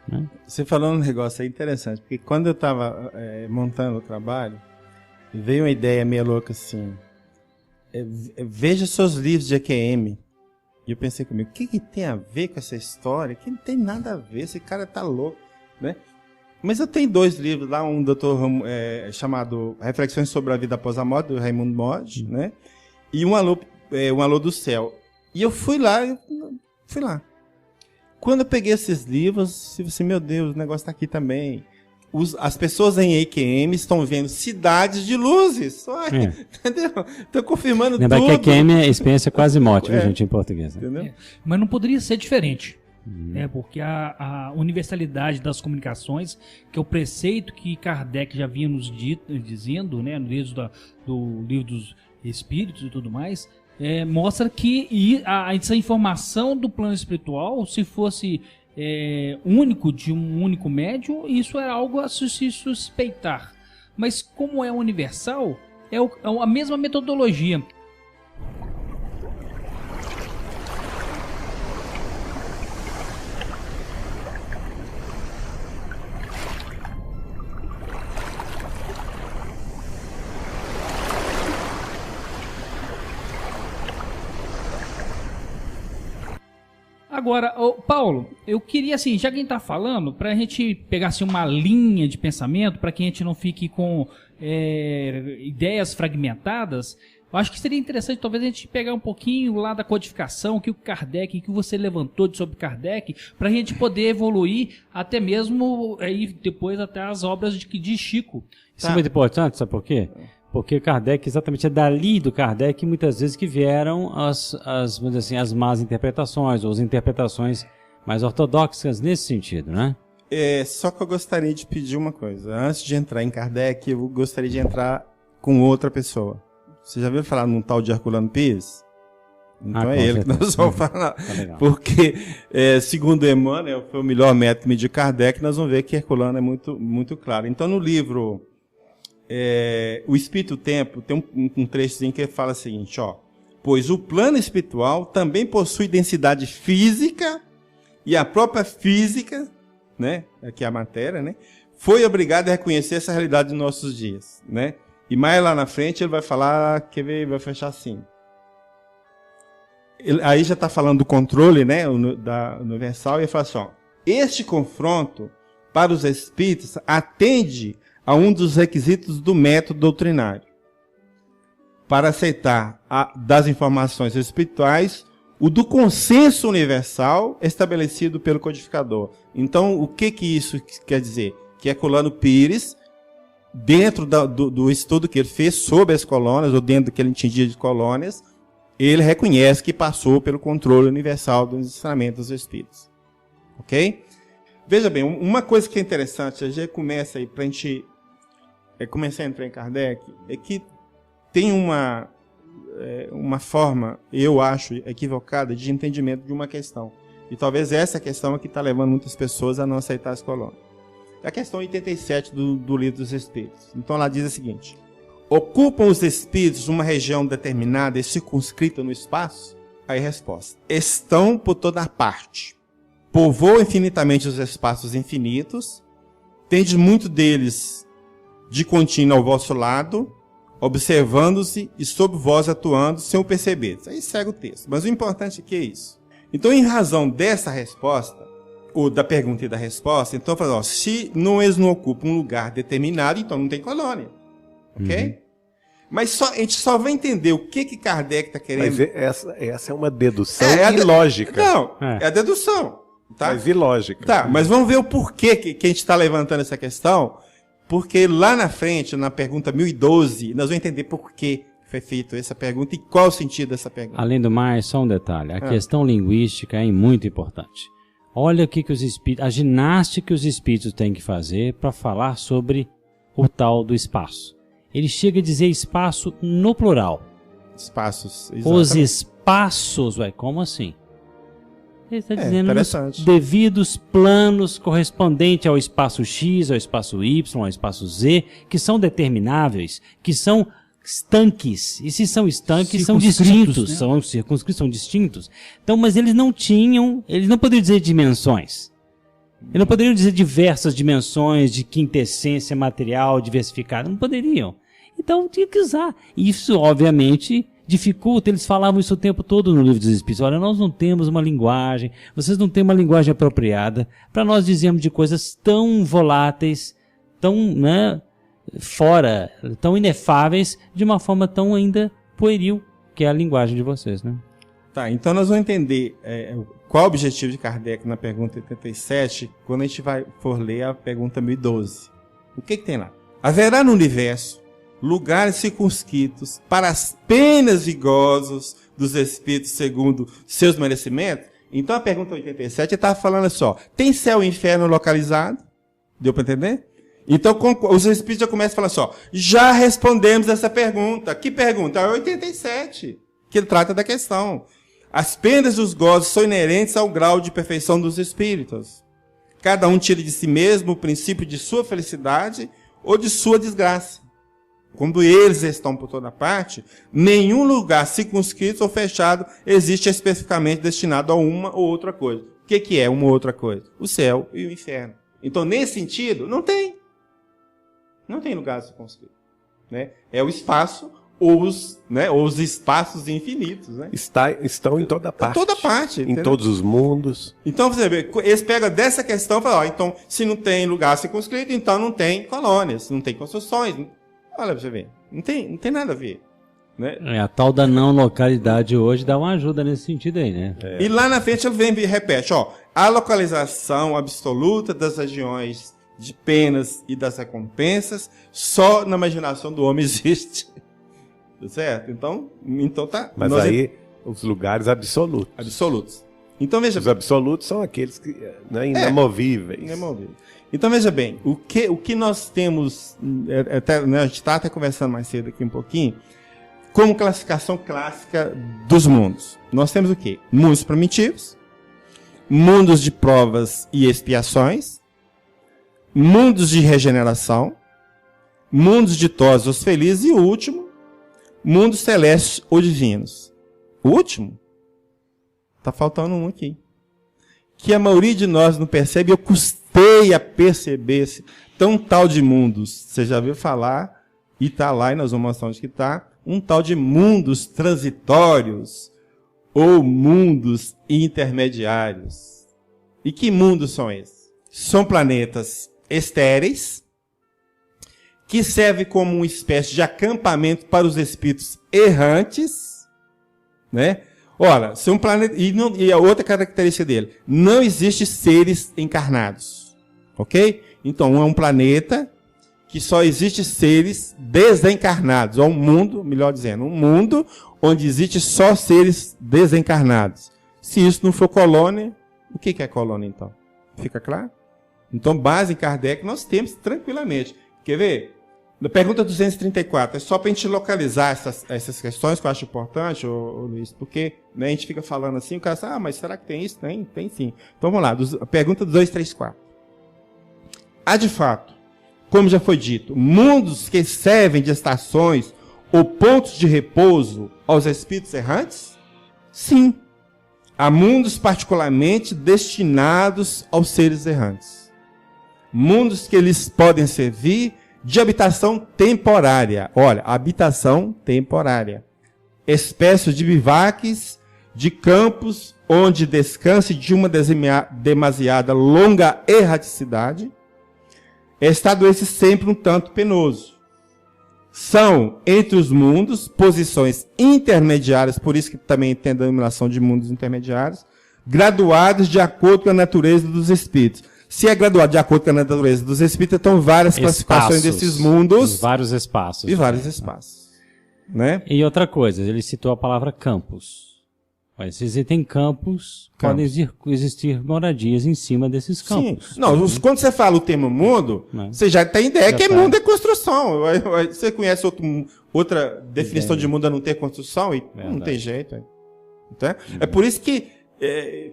né? Você falou um negócio aí interessante, porque quando eu estava montando o trabalho, veio uma ideia meio louca assim, veja seus livros de EQM. E eu pensei comigo, o que tem a ver com essa história? Que não tem nada a ver, esse cara tá louco, né? Mas eu tenho 2 livros lá, um chamado Reflexões sobre a Vida Após a Morte, do Raimundo Mod, né? E um Alô do Céu. E eu fui lá. Quando eu peguei esses livros, eu assim, meu Deus, o negócio tá aqui também. As pessoas em EQM estão vendo cidades de luzes. Entendeu? Estou confirmando tudo. Lembra que EQM é experiência quase morte, viu, gente, em português. Né? Entendeu? Mas não poderia ser diferente. Porque a universalidade das comunicações, que é o preceito que Kardec já vinha nos dizendo, né, no livro dos Espíritos e tudo mais, mostra que essa informação do plano espiritual, se fosse único de um único médium, isso é algo a se suspeitar. Mas como é universal, é a mesma metodologia. Agora, Paulo, eu queria, assim, já que a gente está falando, para a gente pegar assim, uma linha de pensamento, para que a gente não fique com ideias fragmentadas, eu acho que seria interessante talvez a gente pegar um pouquinho lá da codificação, que você levantou sobre Kardec, para a gente poder evoluir até mesmo, depois até as obras de Chico. Isso é muito importante, sabe por quê? Porque Kardec, exatamente, é dali do Kardec muitas vezes que vieram vamos dizer assim, as más interpretações, ou as interpretações mais ortodoxas nesse sentido, né? Só que eu gostaria de pedir uma coisa. Antes de entrar em Kardec, eu gostaria de entrar com outra pessoa. Você já viu falar num tal de Herculano Pires? Então é ele que nós vamos falar. Porque, segundo Emmanuel, foi o melhor método de Kardec, nós vamos ver que Herculano é muito, muito claro. Então, no livro O Espírito e o Tempo, tem um trechozinho que fala o seguinte, pois o plano espiritual também possui densidade física e a própria física, né, aqui é a matéria, né, foi obrigado a reconhecer essa realidade dos nossos dias, né? E mais lá na frente ele vai falar, vai fechar assim. Aí já está falando do controle, né, da universal, e ele fala assim, este confronto para os espíritos atende a um dos requisitos do método doutrinário. Para aceitar das informações espirituais, o do consenso universal estabelecido pelo codificador. Então, o que isso quer dizer? Que Herculano Pires, dentro do estudo que ele fez sobre as colônias, ou dentro do que ele entendia de colônias, ele reconhece que passou pelo controle universal dos ensinamentos dos espíritos. Ok? Veja bem, uma coisa que é interessante, a gente começa aí, para a gente começar a entrar em Kardec, é que tem uma forma, eu acho, equivocada de entendimento de uma questão. E talvez essa questão é que está levando muitas pessoas a não aceitar as colônias. É a questão 87 do Livro dos Espíritos. Então ela diz o seguinte: ocupam os espíritos uma região determinada e circunscrita no espaço? Aí resposta: estão por toda parte. Povoam infinitamente os espaços infinitos, Tendes muito deles de contínuo ao vosso lado, observando-se e sob vós atuando, sem o perceber. Aí segue o texto. Mas o importante aqui é isso. Então, em razão dessa resposta, ou da pergunta e da resposta, então, fala, se eles não ocupam um lugar determinado, então não tem colônia. Ok? Mas a gente só vai entender o que Kardec está querendo... Mas essa é uma dedução ilógica. Não, é a dedução. Tá? Mas ilógica. Tá, mas vamos ver o porquê que a gente está levantando essa questão, porque lá na frente, na pergunta 1012, nós vamos entender por que foi feita essa pergunta e qual o sentido dessa pergunta. Além do mais, só um detalhe, a questão linguística é muito importante. Olha o que os espíritos, a ginástica que os espíritos têm que fazer para falar sobre o tal do espaço. Ele chega a dizer espaço no plural. Espaços, exatamente. Os espaços, como assim? Ele está dizendo os devidos planos correspondentes ao espaço X, ao espaço Y, ao espaço Z, que são determináveis, que são estanques. E se são estanques, são distintos, né? São circunscritos, são distintos. Então, mas eles não poderiam dizer dimensões. Eles não poderiam dizer diversas dimensões de quintessência material diversificada. Não poderiam. Então, tinha que usar. Isso, obviamente, dificulta. Eles falavam isso o tempo todo no Livro dos Espíritos. Olha, nós não temos uma linguagem, vocês não têm uma linguagem apropriada para nós dizermos de coisas tão voláteis, tão, fora, tão inefáveis, de uma forma tão ainda pueril, que é a linguagem de vocês, né? Tá, então nós vamos entender qual o objetivo de Kardec na pergunta 87, quando a gente for ler a pergunta 1012. O que tem lá? Haverá no universo lugares circunscritos para as penas e gozos dos espíritos segundo seus merecimentos? Então a pergunta 87 estava falando assim, tem céu e inferno localizado? Deu para entender? Então os espíritos já começam a falar assim, já respondemos essa pergunta. Que pergunta? A 87, que ele trata da questão. As penas e os gozos são inerentes ao grau de perfeição dos espíritos. Cada um tira de si mesmo o princípio de sua felicidade ou de sua desgraça. Quando eles estão por toda parte, nenhum lugar circunscrito ou fechado existe especificamente destinado a uma ou outra coisa. O que é uma ou outra coisa? O céu e o inferno. Então, nesse sentido, não tem. Não tem lugar circunscrito. Né? É o espaço ou os espaços infinitos. Né? Estão em toda parte. Em toda parte. Em todos os mundos. Então, você vê, eles pegam dessa questão e falam, então, se não tem lugar circunscrito, então não tem colônias, não tem construções. Olha pra você ver, não tem nada a ver. Né? A tal da não localidade hoje dá uma ajuda nesse sentido aí, né? E lá na frente ele vem e repete, a localização absoluta das regiões de penas e das recompensas só na imaginação do homem existe. Certo? Então tá. Mas aí os lugares absolutos. Absolutos. Então veja. Os absolutos são aqueles que inamovíveis. Inamovíveis. Então veja bem, o que nós temos, a gente está até conversando mais cedo aqui um pouquinho, como classificação clássica dos mundos. Nós temos o quê? Mundos primitivos, mundos de provas e expiações, mundos de regeneração, mundos ditosos felizes e o último, mundos celestes ou divinos. O último? Está faltando um aqui. Que a maioria de nós não percebe, eu custei a perceber esse tão tal de mundos. Você já viu falar, e está lá, e nós vamos mostrar onde que está, um tal de mundos transitórios ou mundos intermediários. E que mundos são esses? São planetas estéreis, que servem como uma espécie de acampamento para os espíritos errantes, né? Ora, se um planeta... E a outra característica dele, não existe seres encarnados. Ok? Então, é um planeta que só existe seres desencarnados. Ou um mundo, melhor dizendo, um mundo onde existe só seres desencarnados. Se isso não for colônia, o que é colônia, então? Fica claro? Então, base em Kardec, nós temos tranquilamente. Quer ver? Na pergunta 234, é só para a gente localizar essas questões que eu acho importante, Luiz, porque a gente fica falando assim, o cara fala, mas será que tem isso? Tem sim. Então vamos lá, a pergunta 234. Há de fato, como já foi dito, mundos que servem de estações ou pontos de repouso aos espíritos errantes? Sim. Há mundos particularmente destinados aos seres errantes. mundos que eles podem servir de habitação temporária. Olha, habitação temporária. Espécies de bivaques, de campos onde descanse de uma demasiada longa erraticidade, estado esse sempre um tanto penoso. São, entre os mundos, posições intermediárias, por isso que também tem a denominação de mundos intermediários, graduados de acordo com a natureza dos espíritos. Se é graduado de acordo com a natureza dos espíritos, então várias classificações desses mundos. Vários espaços. E vários espaços. Né? E outra coisa, ele citou a palavra campos. Mas se existem campos, podem existir moradias em cima desses campos. Sim. Não, quando você fala o termo mundo, você já tem ideia que mundo é construção. Você conhece outra definição de mundo a não ter construção? E não tem jeito. Então, é por isso que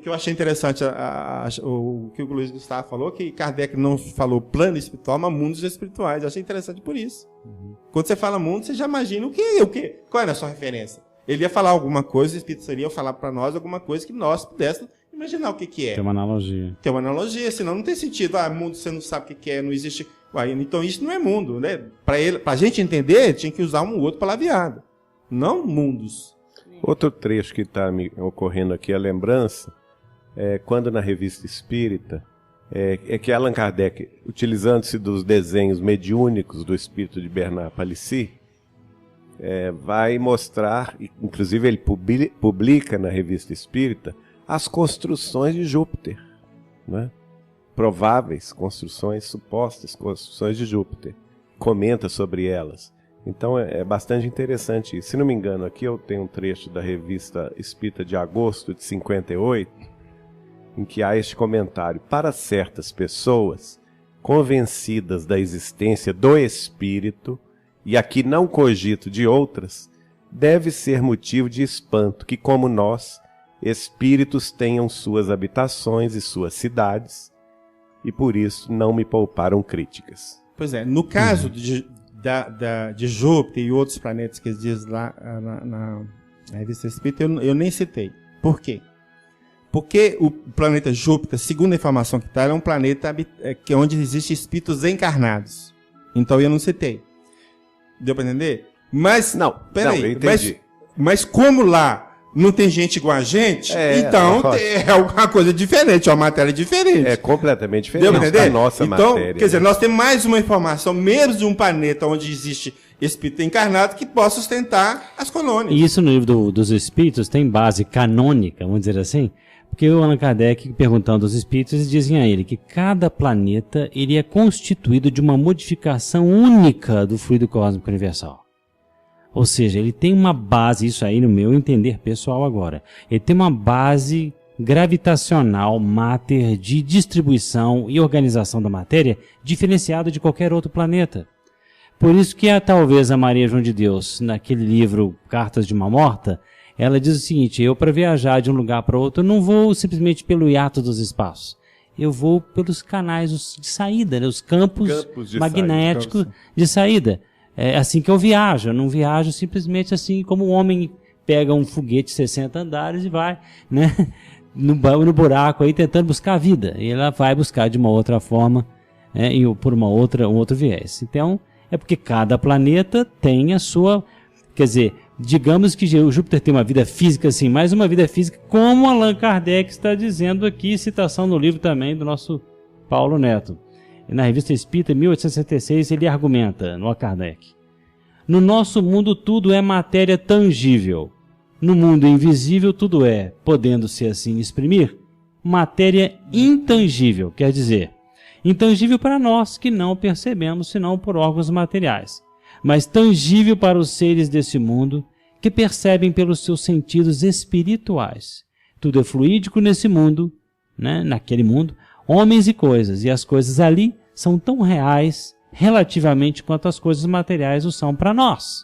eu achei interessante o que o Luiz Gustavo falou, que Kardec não falou plano espiritual, mas mundos espirituais. Eu achei interessante por isso. Quando você fala mundo, você já imagina o quê? Qual era a sua referência? Ele ia falar alguma coisa, o Espírito seria falar para nós alguma coisa que nós pudéssemos imaginar o que é. Tem uma analogia. Tem uma analogia, senão não tem sentido. Mundo você não sabe o que é, não existe. Então isso não é mundo, né? Pra gente entender, tinha que usar um outro palavreado. Não mundos. Outro trecho que está me ocorrendo aqui, a lembrança, quando na Revista Espírita, é que Allan Kardec, utilizando-se dos desenhos mediúnicos do espírito de Bernard Palissy, vai mostrar, inclusive ele publica na Revista Espírita, as construções de Júpiter, né? Prováveis construções, supostas construções de Júpiter. Comenta sobre elas. Então é bastante interessante isso. Se não me engano, aqui eu tenho um trecho da Revista Espírita de agosto de 58, em que há este comentário. Para certas pessoas, convencidas da existência do Espírito, e aqui não cogito de outras, deve ser motivo de espanto que, como nós, espíritos tenham suas habitações e suas cidades, e por isso não me pouparam críticas. Pois é, no caso de Júpiter e outros planetas que diz lá na Revista Espírita, eu nem citei. Por quê? Porque o planeta Júpiter, segundo a informação que está, é um planeta onde existem espíritos encarnados. Então eu não citei. Deu para entender? Mas, peraí. Eu entendi. Mas como lá não tem gente igual a gente, então é alguma coisa diferente, é uma matéria diferente. É completamente diferente. Deu para entender? Da nossa então, matéria. Quer dizer, nós temos mais uma informação, mesmo de um planeta onde existe espírito encarnado, que possa sustentar as colônias. E isso no livro dos espíritos tem base canônica, vamos dizer assim? Porque o Allan Kardec, perguntando aos espíritos, dizem a ele que cada planeta ele é constituído de uma modificação única do fluido cósmico universal. Ou seja, ele tem uma base, isso aí no meu entender pessoal agora, ele tem uma base gravitacional, máter, de distribuição e organização da matéria diferenciada de qualquer outro planeta. Por isso que talvez a Maria João de Deus, naquele livro Cartas de uma Morta, ela diz o seguinte: eu para viajar de um lugar para outro, eu não vou simplesmente pelo hiato dos espaços. Eu vou pelos canais de saída, né? Os campos magnéticos de saída. É assim que eu viajo. Eu não viajo simplesmente assim como o homem pega um foguete de 60 andares e vai, né? no buraco aí tentando buscar a vida. E ela vai buscar de uma outra forma, e por um outro viés. Então, é porque cada planeta tem a sua... Quer dizer, digamos que o Júpiter tem uma vida física, assim, mais uma vida física, como Allan Kardec está dizendo aqui, citação no livro também do nosso Paulo Neto. Na Revista Espírita, 1866, ele argumenta, no Kardec: no nosso mundo tudo é matéria tangível. No mundo invisível tudo é, podendo-se assim exprimir, matéria intangível, quer dizer, intangível para nós que não percebemos senão por órgãos materiais, mas tangível para os seres desse mundo que percebem pelos seus sentidos espirituais. Tudo é fluídico nesse mundo, né, naquele mundo, homens e coisas, e as coisas ali são tão reais relativamente quanto as coisas materiais o são para nós.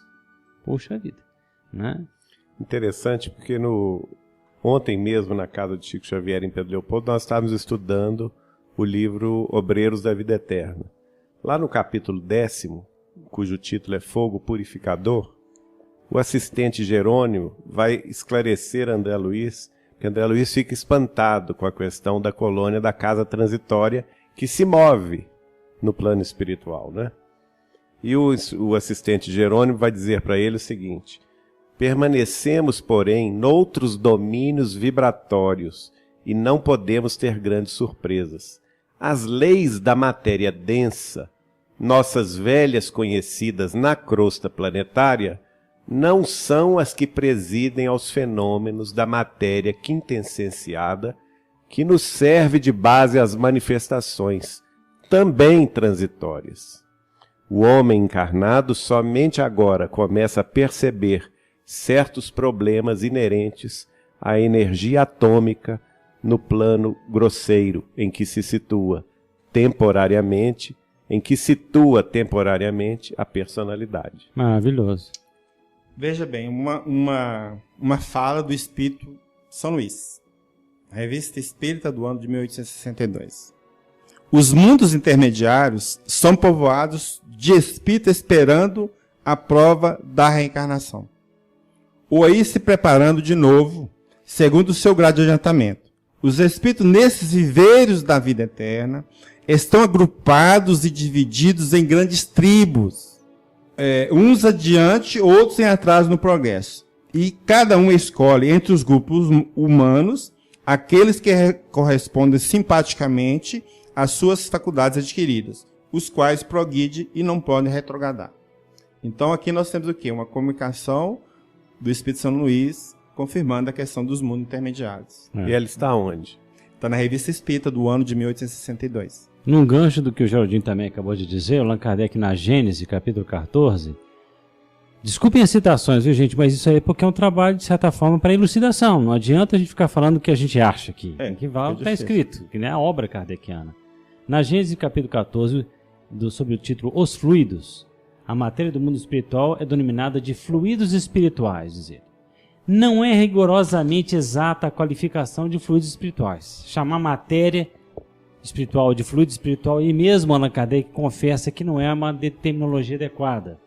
Poxa vida, né? Interessante, porque ontem mesmo, na casa de Chico Xavier, em Pedro Leopoldo, nós estávamos estudando o livro Obreiros da Vida Eterna. Lá no capítulo 10º, cujo título é Fogo Purificador, o assistente Jerônimo vai esclarecer a André Luiz, que André Luiz fica espantado com a questão da colônia da casa transitória que se move no plano espiritual, né? E o assistente Jerônimo vai dizer para ele o seguinte: permanecemos, porém, noutros domínios vibratórios e não podemos ter grandes surpresas. As leis da matéria densa, nossas velhas conhecidas na crosta planetária, não são as que presidem aos fenômenos da matéria quintessenciada, que nos serve de base às manifestações, também transitórias. O homem encarnado somente agora começa a perceber certos problemas inerentes à energia atômica no plano grosseiro em que situa temporariamente a personalidade. Maravilhoso. Veja bem, uma fala do Espírito São Luís, a Revista Espírita do ano de 1862. Os mundos intermediários são povoados de espíritos esperando a prova da reencarnação, ou aí se preparando de novo, segundo o seu grau de adiantamento. Os espíritos, nesses viveiros da vida eterna, estão agrupados e divididos em grandes tribos, uns adiante, outros em atraso no progresso. E cada um escolhe entre os grupos humanos aqueles que correspondem simpaticamente às suas faculdades adquiridas, os quais progride e não podem retrogradar. Então aqui nós temos o quê? Uma comunicação do Espírito São Luís confirmando a questão dos mundos intermediários. E ela está onde? Está na Revista Espírita do ano de 1862. Num gancho do que o Geraldinho também acabou de dizer, o Allan Kardec na Gênesis, capítulo 14, desculpem as citações, viu, gente, mas isso aí é porque é um trabalho, de certa forma, para elucidação. Não adianta a gente ficar falando o que a gente acha aqui. Tem que falar o que está escrito, que nem a obra kardeciana. Na Gênesis, capítulo 14, sobre o título Os Fluidos, a matéria do mundo espiritual é denominada de fluidos espirituais, dizer. Não é rigorosamente exata a qualificação de fluidos espirituais. Chamar matéria espiritual de fluido espiritual, e mesmo Allan Kardec confessa que não é uma terminologia adequada.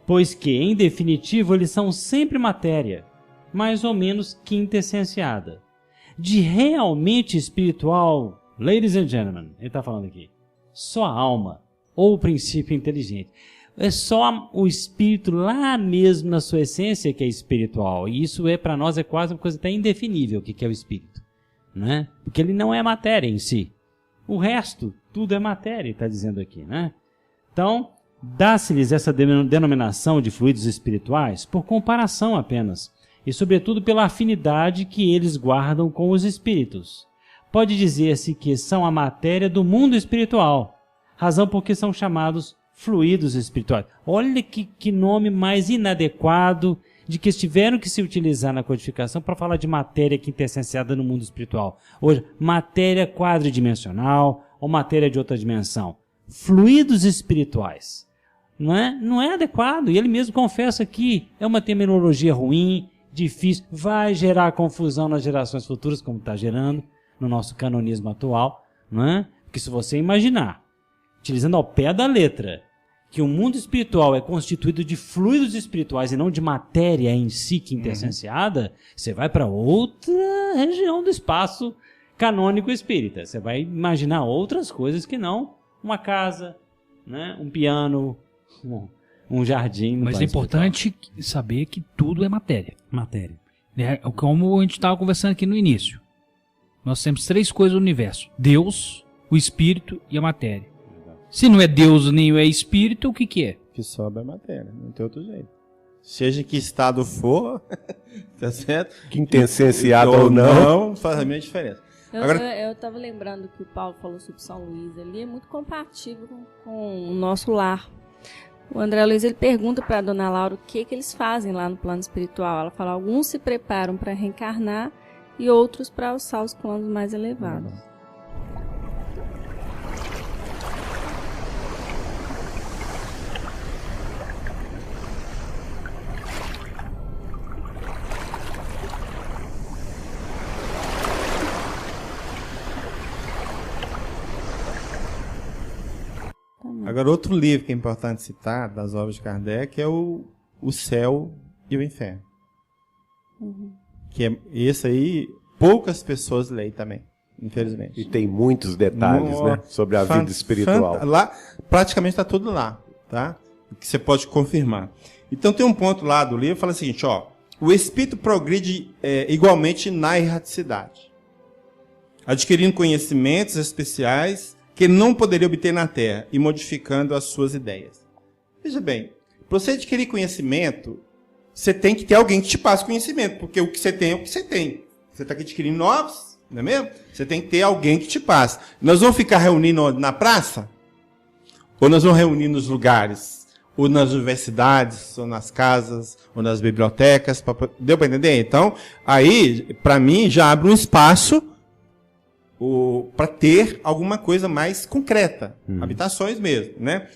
Pois que, em definitivo, eles são sempre matéria, mais ou menos quintessenciada. De realmente espiritual, ladies and gentlemen, ele está falando aqui, só a alma, ou o princípio inteligente. É só o espírito lá mesmo na sua essência que é espiritual. E isso para nós é quase uma coisa até indefinível, o que é o espírito. Né? Porque ele não é matéria em si. O resto, tudo é matéria, está dizendo aqui. Né? Então, dá-se-lhes essa denominação de fluidos espirituais por comparação apenas, e sobretudo pela afinidade que eles guardam com os espíritos. Pode dizer-se que são a matéria do mundo espiritual, razão por que são chamados fluidos espirituais. Olha que nome mais inadequado de que tiveram que se utilizar na codificação para falar de matéria quintessenciada no mundo espiritual. Hoje, matéria quadridimensional ou matéria de outra dimensão. Fluidos espirituais. Não é adequado. E ele mesmo confessa que é uma terminologia ruim, difícil, vai gerar confusão nas gerações futuras, como está gerando no nosso canonismo atual. Não é? Porque se você imaginar, utilizando ao pé da letra, que o mundo espiritual é constituído de fluidos espirituais e não de matéria em si quintessenciada, você vai para outra região do espaço canônico espírita. Você vai imaginar outras coisas que não uma casa, né? Um piano, um jardim. Mas é importante saber que tudo é matéria. Matéria. Como a gente estava conversando aqui no início. Nós temos 3 coisas no universo: Deus, o espírito e a matéria. Se não é Deus nem é espírito, o que é? Que sobra é matéria, não tem outro jeito. Seja em que estado for, tá certo? Quintessenciado ou não, faz a mesma diferença. Eu estava lembrando que o Paulo falou sobre São Luís ali, é muito compatível com o nosso lar. O André Luiz ele pergunta para a dona Laura o que eles fazem lá no plano espiritual. Ela fala, alguns se preparam para reencarnar e outros para alçar os planos mais elevados. Agora, outro livro que é importante citar, das obras de Kardec, é o Céu e o Inferno. Que é esse aí, poucas pessoas leem também. infelizmente. E tem muitos detalhes, né, sobre a vida espiritual. Lá, praticamente está tudo lá, tá? Que você pode confirmar. Então tem um ponto lá do livro que fala o seguinte, ó, o espírito progride igualmente na erraticidade, adquirindo conhecimentos especiais que ele não poderia obter na Terra e modificando as suas ideias. Veja bem, para você adquirir conhecimento, você tem que ter alguém que te passe conhecimento, porque o que você tem é o que você tem. Você está aqui adquirindo novos, não é mesmo? Você tem que ter alguém que te passe. Nós vamos ficar reunindo na praça? Ou nós vamos reunir nos lugares? Ou nas universidades, ou nas casas, ou nas bibliotecas? Deu para entender? Então, aí, para mim, já abre um espaço para ter alguma coisa mais concreta. Habitações mesmo, né?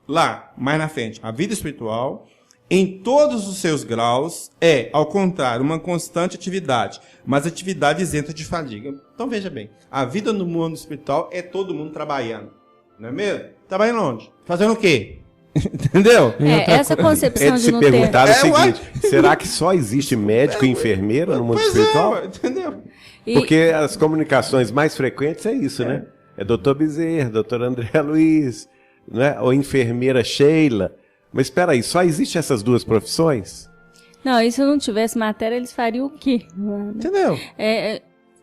Lá, mais na frente, a vida espiritual, em todos os seus graus, ao contrário, uma constante atividade, mas atividade isenta de fadiga. Então, veja bem, a vida no mundo espiritual é todo mundo trabalhando, não é mesmo? Trabalhando onde? Fazendo o quê? Entendeu? Essa concepção de não ter... perguntar o seguinte, será que só existe médico e enfermeiro no mundo espiritual? Entendeu? Porque as comunicações mais frequentes é isso, né? É doutor Bezerra, doutor André Luiz, né? Ou enfermeira Sheila. Mas espera aí, só existem essas duas profissões? Não, e se não tivesse matéria, eles fariam o quê? Entendeu?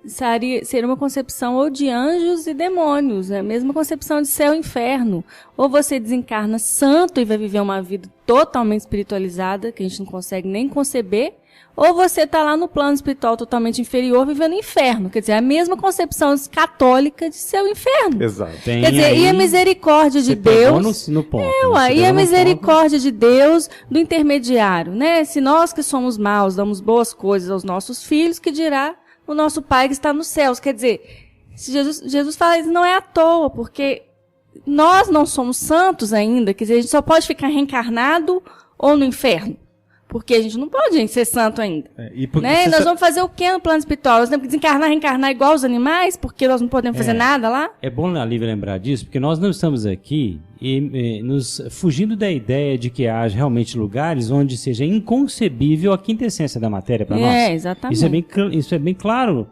Seria uma concepção ou de anjos e demônios, a mesma concepção de céu e inferno. Ou você desencarna santo e vai viver uma vida totalmente espiritualizada, que a gente não consegue nem conceber, ou você está lá no plano espiritual totalmente inferior, vivendo inferno. Quer dizer, a mesma concepção católica de céu e inferno. Exato. Quer dizer, e a misericórdia de Deus... No ponto, e a misericórdia de Deus do intermediário, né? Se nós que somos maus damos boas coisas aos nossos filhos, que dirá o nosso Pai que está nos céus. Quer dizer, se Jesus fala isso não é à toa, porque nós não somos santos ainda, quer dizer, a gente só pode ficar reencarnado ou no inferno. Porque a gente não pode ser santo ainda. Né? Nós vamos fazer o que no plano espiritual? Nós temos que desencarnar, reencarnar igual os animais, porque nós não podemos fazer nada lá? É bom a Lívia lembrar disso, porque nós não estamos aqui nos fugindo da ideia de que haja realmente lugares onde seja inconcebível a quintessência da matéria para nós. Exatamente. Isso é bem claro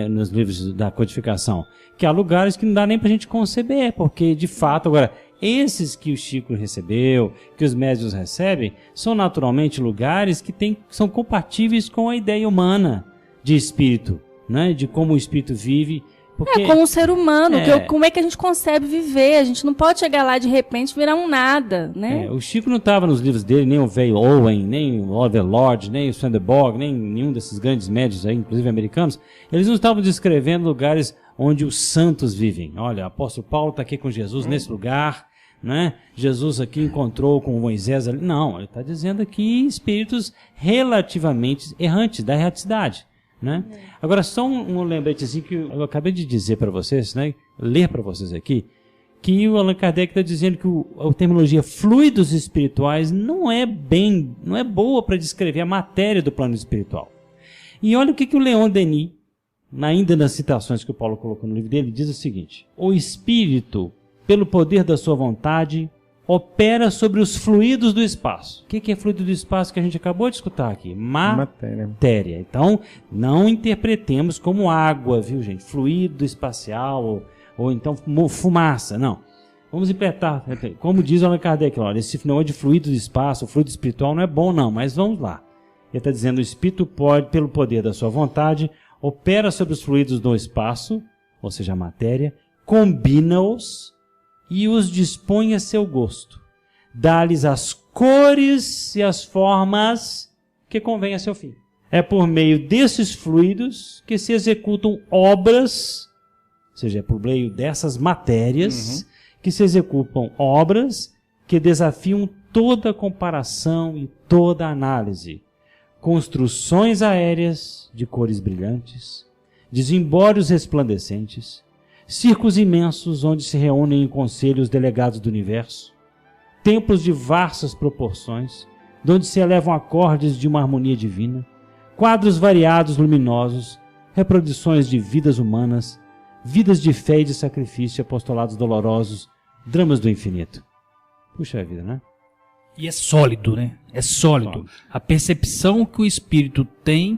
nos livros da codificação, que há lugares que não dá nem para a gente conceber, porque de fato, agora... Esses que o Chico recebeu, que os médiuns recebem, são naturalmente lugares que são compatíveis com a ideia humana de espírito, né? De como o espírito vive. Porque, como um ser humano, como é que a gente concebe viver? A gente não pode chegar lá de repente e virar um nada, né? O Chico não estava nos livros dele, nem o Veil Owen, nem o Oliver Lodge, nem o Swedenborg, nem nenhum desses grandes médiuns aí, inclusive americanos. Eles não estavam descrevendo lugares onde os santos vivem. Olha, o apóstolo Paulo está aqui com Jesus nesse lugar, né? Jesus aqui encontrou com Moisés ali. Não, ele está dizendo aqui espíritos relativamente errantes, da erraticidade, né? Agora, só um lembrete assim que eu acabei de dizer para vocês, né? Ler para vocês aqui, que o Allan Kardec está dizendo que a terminologia fluidos espirituais não é boa para descrever a matéria do plano espiritual. E olha o que o Leon Denis, ainda nas citações que o Paulo colocou no livro dele, diz o seguinte: o espírito, pelo poder da sua vontade, opera sobre os fluidos do espaço. O que é fluido do espaço que a gente acabou de escutar aqui? Matéria. Então, não interpretemos como água, viu, gente? Fluido espacial, ou então fumaça, não. Vamos interpretar, como diz o Allan Kardec, olha, esse negócio de fluido do espaço, o fluido espiritual não é bom não, mas vamos lá. Ele está dizendo, o espírito pode, pelo poder da sua vontade, opera sobre os fluidos do espaço, ou seja, a matéria, combina-os e os dispõe a seu gosto. Dá-lhes as cores e as formas que convém a seu fim. É por meio desses fluidos que se executam obras, ou seja, é por meio dessas matérias que se executam obras que desafiam toda comparação e toda análise. Construções aéreas de cores brilhantes, desembórios resplandecentes, circos imensos onde se reúnem em conselho os delegados do universo, templos de vastas proporções, onde se elevam acordes de uma harmonia divina, quadros variados luminosos, reproduções de vidas humanas, vidas de fé e de sacrifício, apostolados dolorosos, dramas do infinito. Puxa vida, né? E é sólido, né? É sólido. A percepção que o espírito tem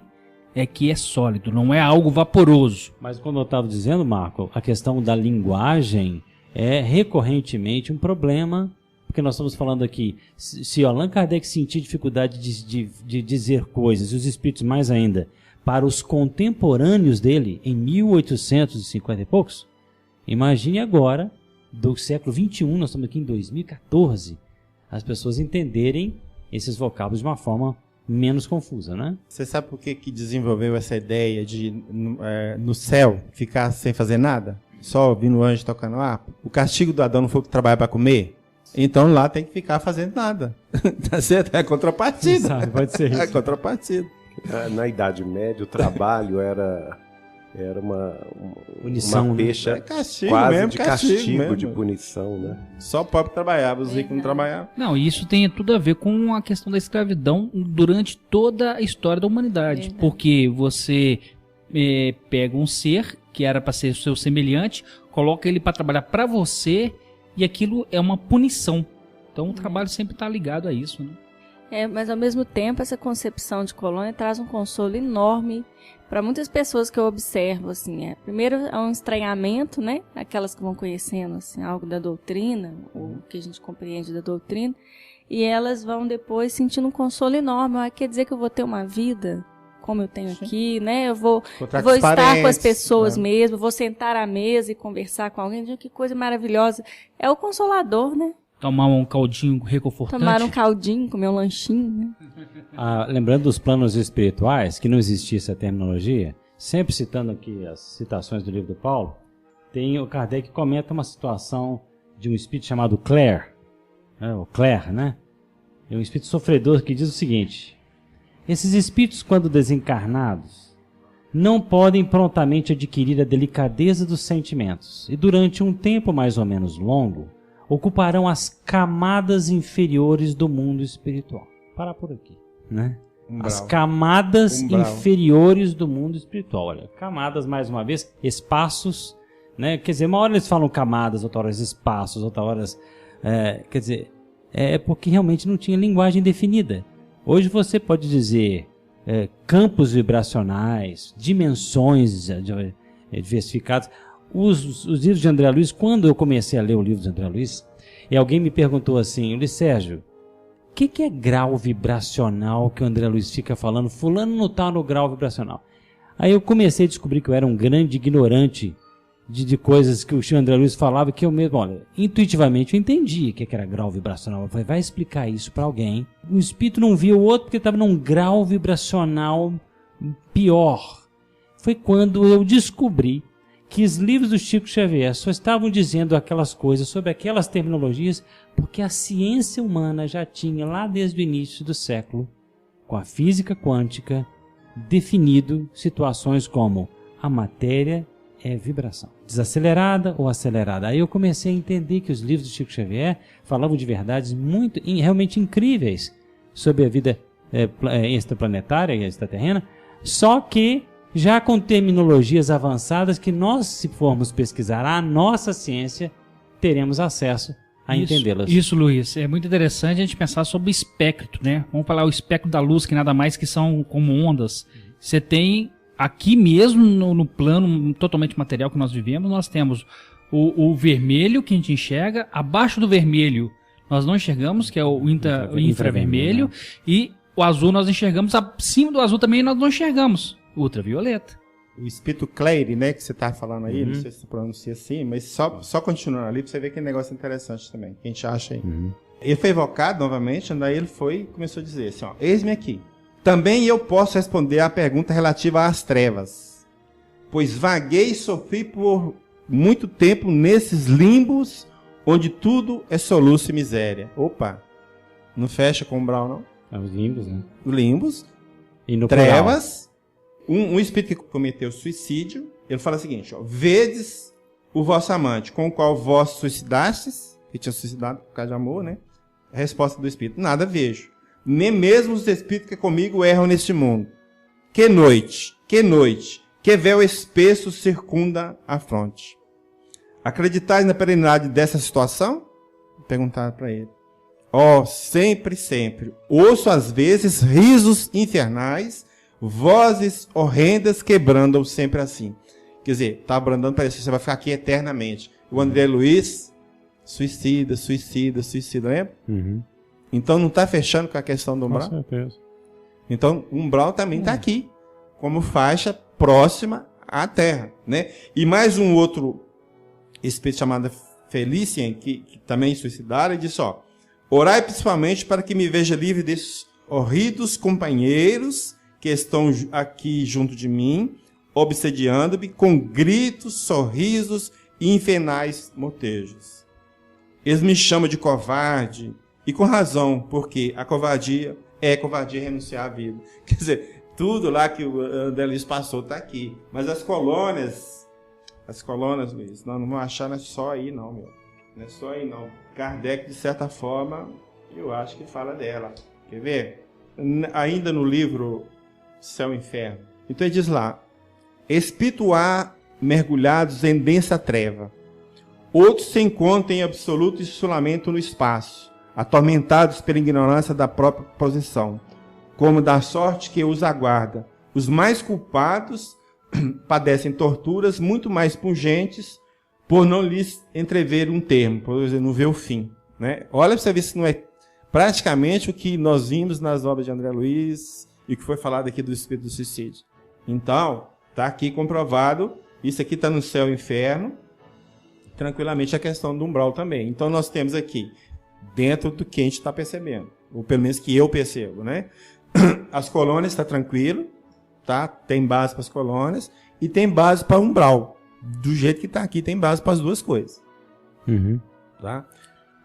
é que é sólido, não é algo vaporoso. Mas como eu estava dizendo, Marco, a questão da linguagem é recorrentemente um problema, porque nós estamos falando aqui, se Allan Kardec sentir dificuldade de dizer coisas, e os espíritos mais ainda, para os contemporâneos dele, em 1850 e poucos, imagine agora, do século XXI, nós estamos aqui em 2014, as pessoas entenderem esses vocábulos de uma forma menos confusa, né? Você sabe por que desenvolveu essa ideia de no céu ficar sem fazer nada? Só ouvindo o anjo tocando harpa? O castigo do Adão não foi trabalhar para comer? Então lá tem que ficar fazendo nada. Tá certo? É contrapartida. Sabe, pode ser isso. É contrapartida. Na Idade Média, o trabalho era uma Punição, uma pecha É castigo quase mesmo, de castigo mesmo. de punição, né? Só o pobre trabalhava, os ricos não trabalhavam. Não, e isso tem tudo a ver com a questão da escravidão durante toda a história da humanidade. Porque você pega um ser que era para ser o seu semelhante, coloca ele para trabalhar para você e aquilo é uma punição. Então o trabalho sempre está ligado a isso, né? Mas ao mesmo tempo essa concepção de colônia traz um consolo enorme para muitas pessoas que eu observo, assim, primeiro é um estranhamento, né, aquelas que vão conhecendo, assim, algo da doutrina, ou que a gente compreende da doutrina, e elas vão depois sentindo um consolo enorme. Quer dizer que eu vou ter uma vida como eu tenho aqui, né, eu vou estar com as pessoas mesmo, vou sentar à mesa e conversar com alguém, que coisa maravilhosa. É o consolador, né? Tomar um caldinho reconfortante. Tomar um caldinho, comer um lanchinho, né? Lembrando dos planos espirituais, que não existia essa terminologia, sempre citando aqui as citações do livro do Paulo, tem o Kardec que comenta uma situação de um espírito chamado Clare, o Clare, né? É um espírito sofredor que diz o seguinte: esses espíritos, quando desencarnados, não podem prontamente adquirir a delicadeza dos sentimentos e durante um tempo mais ou menos longo, ocuparão as camadas inferiores do mundo espiritual. Parar por aqui, né? As camadas inferiores do mundo espiritual. Olha, camadas, mais uma vez, espaços, né? Quer dizer, uma hora eles falam camadas, outra hora espaços, outra hora... quer dizer, é porque realmente não tinha linguagem definida. Hoje você pode dizer campos vibracionais, dimensões diversificadas. Os livros de André Luiz, quando eu comecei a ler o livro de André Luiz, e alguém me perguntou assim: Luiz Sérgio, o que é grau vibracional que o André Luiz fica falando? Fulano não está no grau vibracional. Aí eu comecei a descobrir que eu era um grande ignorante de coisas que o André Luiz falava, que eu mesmo, olha, intuitivamente eu entendi o que era grau vibracional. Eu falei, vai explicar isso para alguém. O espírito não via o outro porque estava num grau vibracional pior. Foi quando eu descobri que os livros do Chico Xavier só estavam dizendo aquelas coisas sobre aquelas terminologias porque a ciência humana já tinha, lá desde o início do século, com a física quântica, definido situações como a matéria é vibração, desacelerada ou acelerada. Aí eu comecei a entender que os livros do Chico Xavier falavam de verdades muito, realmente incríveis sobre a vida extraplanetária e extraterrena, só que já com terminologias avançadas que nós, se formos pesquisar a nossa ciência, teremos acesso a entendê-las. Isso, Luiz. É muito interessante a gente pensar sobre o espectro, né? Vamos falar o espectro da luz, que nada mais que são como ondas. Você tem, aqui mesmo, no plano totalmente material que nós vivemos, nós temos o vermelho que a gente enxerga, abaixo do vermelho nós não enxergamos, que é o infravermelho, e o azul nós enxergamos, acima do azul também nós não enxergamos. Ultravioleta. O espírito Clare, né, que você tá falando aí, não sei se você pronuncia assim, mas só continuando ali pra você ver que negócio interessante também, que a gente acha aí. Ele foi evocado novamente, daí ele foi e começou a dizer assim, eis-me aqui. Também eu posso responder à pergunta relativa às trevas, pois vaguei e sofri por muito tempo nesses limbos onde tudo é soluço e miséria. Opa, não fecha com o Brown, não? É os limbos, né? Limbos, e no trevas... Um espírito que cometeu suicídio, ele fala o seguinte, vedes o vosso amante, com o qual vós suicidastes, que tinha suicidado por causa de amor, né? A resposta do espírito, nada vejo. Nem mesmo os espíritos que comigo erram neste mundo. Que noite, que véu espesso circunda a fronte. Acreditais na perenidade dessa situação? Perguntaram para ele. Sempre. Ouço às vezes risos infernais, Vozes horrendas que brandam sempre assim. Quer dizer, tá brandando, parece que você vai ficar aqui eternamente. O André Luiz, suicida, lembra? Uhum. Então não está fechando com a questão do umbral? Com certeza. Então o umbral também está aqui, como faixa próxima à Terra, né? E mais um outro espírito chamado Felicien, que também suicidaram, ele disse, ó, orai principalmente para que me veja livre desses horridos companheiros que estão aqui junto de mim, obsediando-me com gritos, sorrisos e infernais motejos. Eles me chamam de covarde, e com razão, porque a covardia é covardia renunciar à vida. Quer dizer, tudo lá que o André Luiz passou está aqui. Mas as colônias, Luiz, não vão achar, não é só aí não, meu. Não é só aí não. Kardec, de certa forma, eu acho que fala dela. Quer ver? Ainda no livro Céu e Inferno. Então ele diz lá, espírito há mergulhados em densa treva. Outros se encontram em absoluto isolamento no espaço, atormentados pela ignorância da própria posição, como da sorte que os aguarda. Os mais culpados padecem torturas muito mais pungentes por não lhes entrever um termo, por exemplo, não ver o fim. Né? Olha para você ver se não é praticamente o que nós vimos nas obras de André Luiz e o que foi falado aqui do espírito do suicídio. Então, está aqui comprovado, isso aqui está no céu e inferno, tranquilamente a questão do umbral também. Então nós temos aqui, dentro do que a gente está percebendo, ou pelo menos que eu percebo, né? As colônias está tranquilo, tá? Tem base para as colônias e tem base para o umbral. Do jeito que está aqui, tem base para as duas coisas. Uhum. Tá?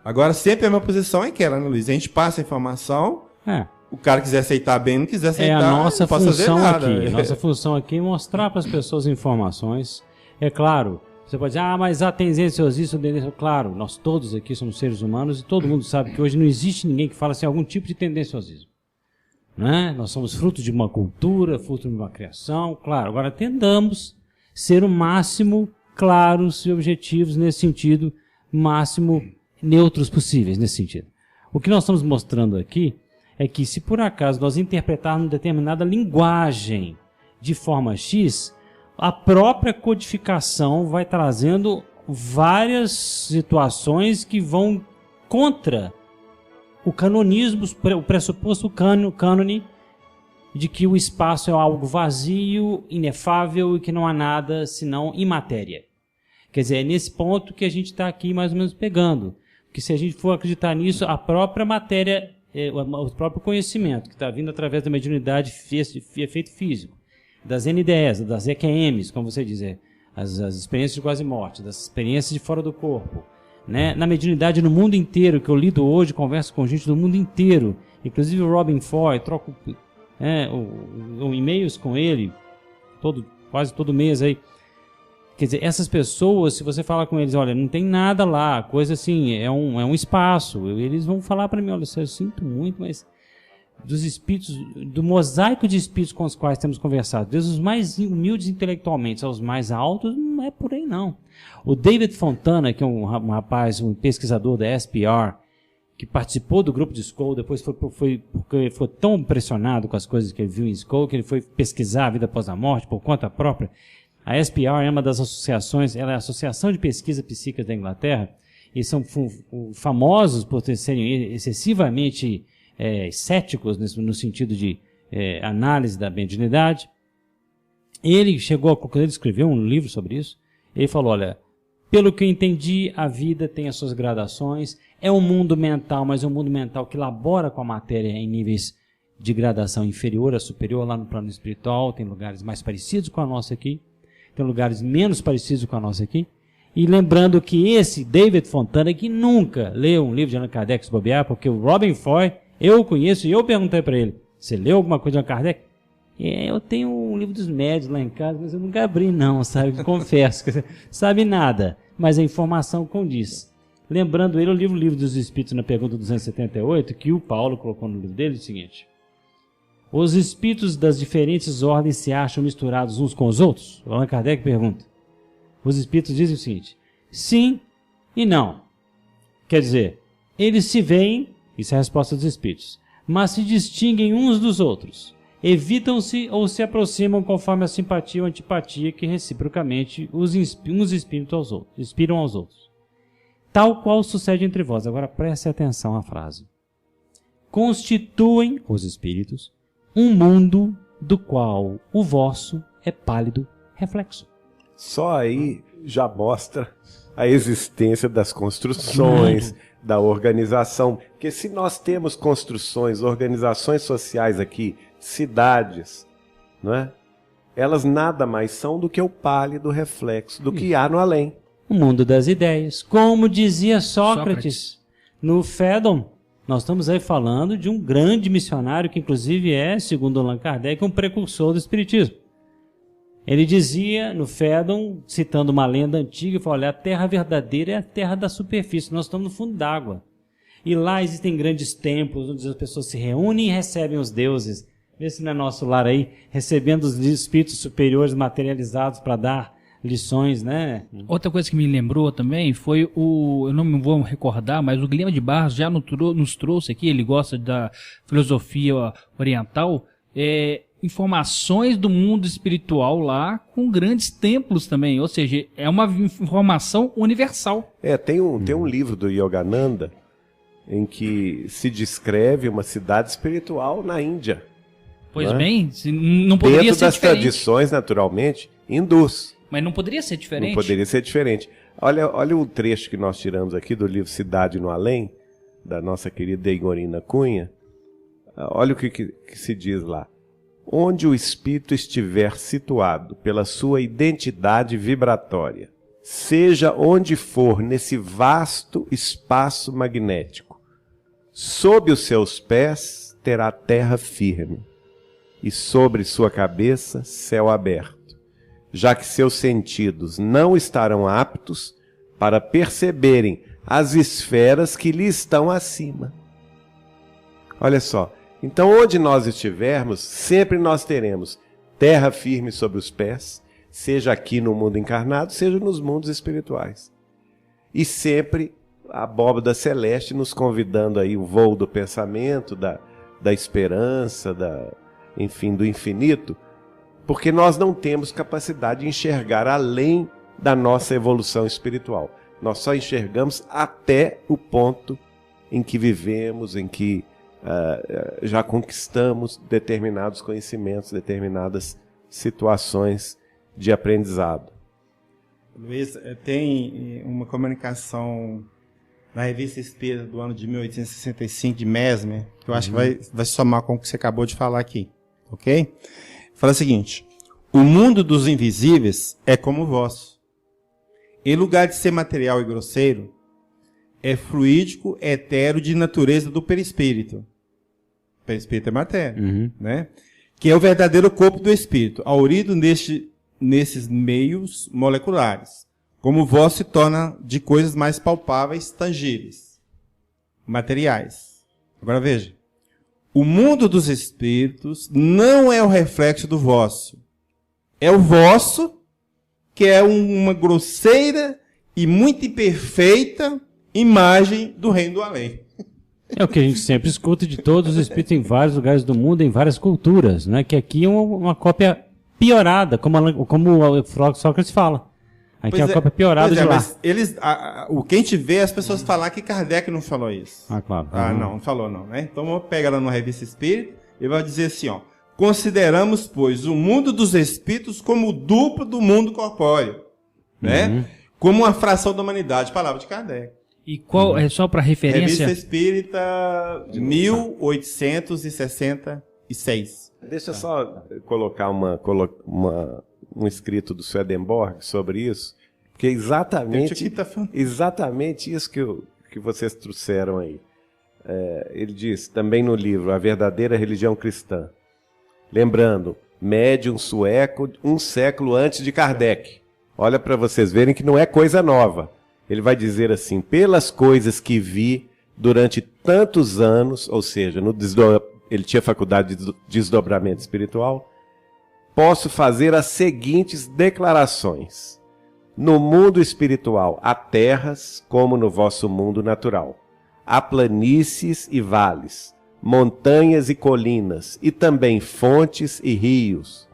Agora, sempre a minha posição é aquela, né, Luiz? A gente passa a informação, o cara quiser aceitar bem, não quiser aceitar, a nossa não posso fazer função nada. aqui. A nossa função aqui é mostrar para as pessoas informações. É claro, você pode dizer, mas há tendenciosismo, claro, nós todos aqui somos seres humanos e todo mundo sabe que hoje não existe ninguém que fala assim, algum tipo de tendenciosismo. Né? Nós somos fruto de uma cultura, fruto de uma criação, claro. Agora tentamos ser o máximo claros e objetivos nesse sentido, máximo neutros possíveis nesse sentido. O que nós estamos mostrando aqui é que se por acaso nós interpretarmos determinada linguagem de forma X, a própria codificação vai trazendo várias situações que vão contra o canonismo, o pressuposto cânone de que o espaço é algo vazio, inefável e que não há nada senão imatéria. Quer dizer, é nesse ponto que a gente está aqui mais ou menos pegando. Porque se a gente for acreditar nisso, a própria matéria, o próprio conhecimento que está vindo através da mediunidade de efeito físico, das NDEs, das EQMs, como você diz, as experiências de quase morte, das experiências de fora do corpo, né? Na mediunidade no mundo inteiro, que eu lido hoje, converso com gente do mundo inteiro, inclusive o Robin Foy, troco e-mails com ele quase todo mês aí. Quer dizer, essas pessoas, se você falar com eles, olha, não tem nada lá, coisa assim, é um espaço, eles vão falar para mim, olha, eu sinto muito, mas dos espíritos, do mosaico de espíritos com os quais temos conversado, desde os mais humildes intelectualmente aos mais altos, não é por aí não. O David Fontana, que é um rapaz, um pesquisador da SPR, que participou do grupo de Skoll, depois foi tão impressionado com as coisas que ele viu em Skoll, que ele foi pesquisar a vida após a morte por conta própria. A SPR é uma das associações, ela é a Associação de Pesquisa Psíquica da Inglaterra, e são famosos por serem excessivamente céticos no sentido de análise da mediunidade. Ele chegou a concluir, ele escreveu um livro sobre isso. Ele falou, olha, pelo que eu entendi, a vida tem as suas gradações, é um mundo mental, mas é um mundo mental que labora com a matéria em níveis de gradação inferior a superior, lá no plano espiritual, tem lugares mais parecidos com a nossa aqui, tem lugares menos parecidos com a nossa aqui. E lembrando que esse David Fontana, que nunca leu um livro de Allan Kardec se bobear, porque o Robin Foy, eu o conheço e eu perguntei para ele, você leu alguma coisa de Allan Kardec? Eu tenho um livro dos médios lá em casa, mas eu nunca abri não, sabe? Confesso, sabe nada, mas a informação condiz. Lembrando ele, o livro dos Espíritos, na pergunta 278, que o Paulo colocou no livro dele, é o seguinte: os espíritos das diferentes ordens se acham misturados uns com os outros? O Allan Kardec pergunta. Os espíritos dizem o seguinte: sim e não. Quer dizer, eles se veem, isso é a resposta dos espíritos, mas se distinguem uns dos outros. evitam-se ou se aproximam conforme a simpatia ou antipatia que reciprocamente uns inspiram aos outros. Tal qual sucede entre vós. Agora preste atenção à frase. Constituem os espíritos um mundo do qual o vosso é pálido reflexo. Só aí já mostra a existência das construções, da organização. Porque se nós temos construções, organizações sociais aqui, cidades, não é? Elas nada mais são do que o pálido reflexo do que há no além. O mundo das ideias. Como dizia Sócrates no Fédon. Nós estamos aí falando de um grande missionário que inclusive é, segundo Allan Kardec, um precursor do espiritismo. Ele dizia no Fédon, citando uma lenda antiga, ele falou, olha, a terra verdadeira é a terra da superfície, nós estamos no fundo d'água. E lá existem grandes templos onde as pessoas se reúnem e recebem os deuses. Vê se não é nosso lar aí, recebendo os espíritos superiores materializados para dar lições, né? Outra coisa que me lembrou também foi eu não me vou recordar, mas o Guilherme de Barros já nos trouxe aqui, ele gosta da filosofia oriental, informações do mundo espiritual lá com grandes templos também, ou seja, é uma informação universal. Tem um livro do Yogananda em que se descreve uma cidade espiritual na Índia. Pois bem, não poderia ser das diferente. Tradições, naturalmente, hindus. Mas não poderia ser diferente? Não poderia ser diferente. Olha o trecho que nós tiramos aqui do livro Cidade no Além, da nossa querida Igorina Cunha. Olha o que se diz lá. Onde o espírito estiver situado pela sua identidade vibratória, seja onde for nesse vasto espaço magnético, sob os seus pés terá terra firme, e sobre sua cabeça céu aberto, já que seus sentidos não estarão aptos para perceberem as esferas que lhe estão acima. Olha só, então onde nós estivermos, sempre nós teremos terra firme sobre os pés, seja aqui no mundo encarnado, seja nos mundos espirituais. E sempre a abóbada celeste nos convidando aí o voo do pensamento, da esperança, enfim, do infinito, porque nós não temos capacidade de enxergar além da nossa evolução espiritual. Nós só enxergamos até o ponto em que vivemos, em que já conquistamos determinados conhecimentos, determinadas situações de aprendizado. Luiz, tem uma comunicação na Revista Espírita do ano de 1865, de Mesmer, que eu acho que vai somar com o que você acabou de falar aqui. Ok? Fala o seguinte: o mundo dos invisíveis é como o vosso. Em lugar de ser material e grosseiro, é fluídico, etéreo, de natureza do perispírito. O perispírito é matéria, né? Que é o verdadeiro corpo do espírito, aurido nesses meios moleculares. Como o vosso se torna de coisas mais palpáveis, tangíveis, materiais. Agora veja. O mundo dos espíritos não é o reflexo do vosso. É o vosso, que é uma grosseira e muito imperfeita imagem do reino do além. É o que a gente sempre escuta de todos os espíritos em vários lugares do mundo, em várias culturas, né? Que aqui é uma cópia piorada, como o Sócrates fala. Aqui é uma cópia piorada de lá. Mas o que a gente vê é as pessoas falar que Kardec não falou isso. Ah, claro. Não falou não, né? Então vamos pegar lá na Revista Espírita e vai dizer assim, ó. Consideramos, pois, o mundo dos espíritos como o duplo do mundo corpóreo, né? Como uma fração da humanidade, palavra de Kardec. E qual é só para referência? Revista Espírita 1866. Deixa eu só colocar um escrito do Swedenborg sobre isso, porque é exatamente isso que vocês trouxeram aí. Ele diz também no livro A Verdadeira Religião Cristã, lembrando, médium sueco, um século antes de Kardec. Olha para vocês verem que não é coisa nova. Ele vai dizer assim: pelas coisas que vi durante tantos anos, ou seja, ele tinha faculdade de desdobramento espiritual, posso fazer as seguintes declarações. No mundo espiritual há terras como no vosso mundo natural. Há planícies e vales, montanhas e colinas, e também fontes e rios.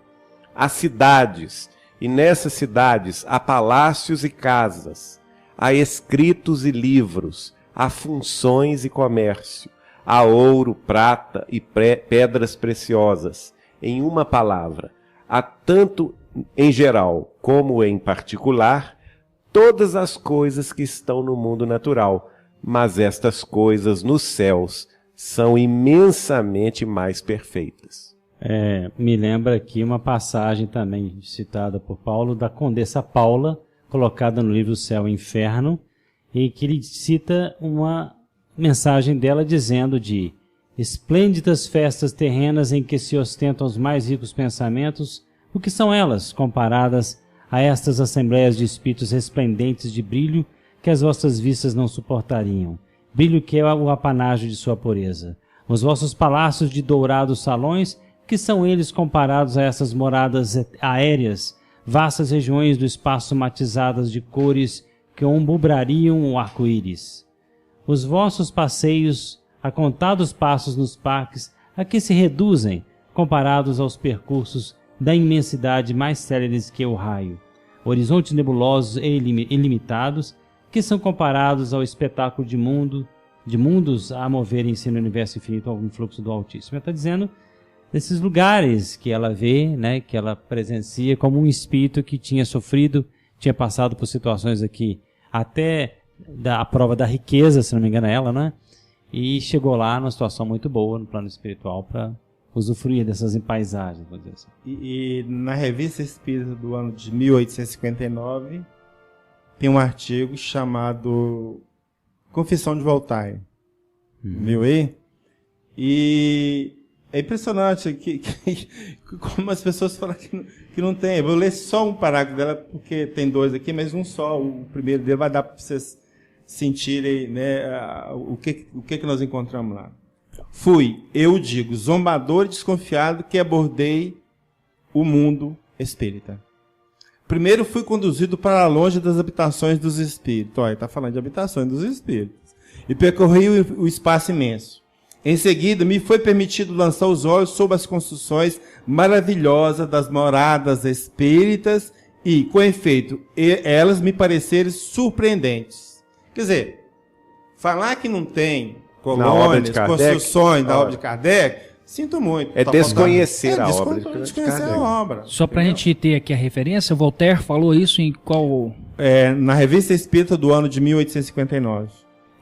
Há cidades, e nessas cidades há palácios e casas, há escritos e livros, há funções e comércio, há ouro, prata e pedras preciosas. Em uma palavra, há tanto em geral como em particular todas as coisas que estão no mundo natural, mas estas coisas nos céus são imensamente mais perfeitas. Me lembra aqui uma passagem também citada por Paulo, da Condessa Paula, colocada no livro Céu e Inferno, e que ele cita uma mensagem dela dizendo de esplêndidas festas terrenas em que se ostentam os mais ricos pensamentos, o que são elas comparadas a estas assembleias de espíritos resplendentes de brilho que as vossas vistas não suportariam, brilho que é o apanágio de sua pureza. Os vossos palácios de dourados salões, que são eles comparados a essas moradas aéreas, vastas regiões do espaço matizadas de cores que ombubrariam o arco-íris. Os vossos passeios, a contados passos nos parques, a que se reduzem, comparados aos percursos da imensidade mais céleres que o raio, horizontes nebulosos e ilimitados, que são comparados ao espetáculo de mundos a moverem-se no universo infinito ao influxo do Altíssimo. Ela está dizendo desses lugares que ela vê, né, que ela presencia como um espírito que tinha sofrido, tinha passado por situações aqui, até a prova da riqueza, se não me engano é ela, né? E chegou lá numa situação muito boa no plano espiritual para usufruir dessas paisagens, vou dizer assim. E na Revista Espírita do ano de 1859, tem um artigo chamado Confissão de Voltaire. Viu aí? E é impressionante como as pessoas falam que não tem. Eu vou ler só um parágrafo dela, porque tem dois aqui, mas um só. O primeiro dele vai dar para vocês sentirem, né, o que nós encontramos lá. Fui, eu digo, zombador e desconfiado que abordei o mundo espírita. Primeiro fui conduzido para longe das habitações dos espíritos. Olha, está falando de habitações dos espíritos. E percorri o espaço imenso. Em seguida, me foi permitido lançar os olhos sobre as construções maravilhosas das moradas espíritas e, com efeito, elas me pareceram surpreendentes. Quer dizer, falar que não tem colônias, construções da obra de Kardec, sinto muito. É desconhecer a obra. Desconhecer a obra. Só para a gente ter aqui a referência, Voltaire falou isso em qual... Na Revista Espírita do ano de 1859.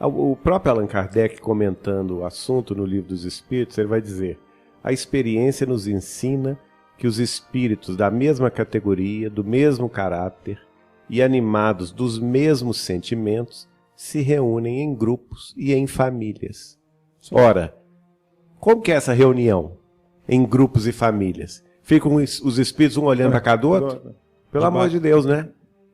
O próprio Allan Kardec, comentando o assunto no Livro dos Espíritos, ele vai dizer: a experiência nos ensina que os espíritos da mesma categoria, do mesmo caráter e animados dos mesmos sentimentos se reúnem em grupos e em famílias. Sim. Ora, como que é essa reunião em grupos e famílias? Ficam os espíritos um olhando para cada do outro? Pelo amor de Deus, né?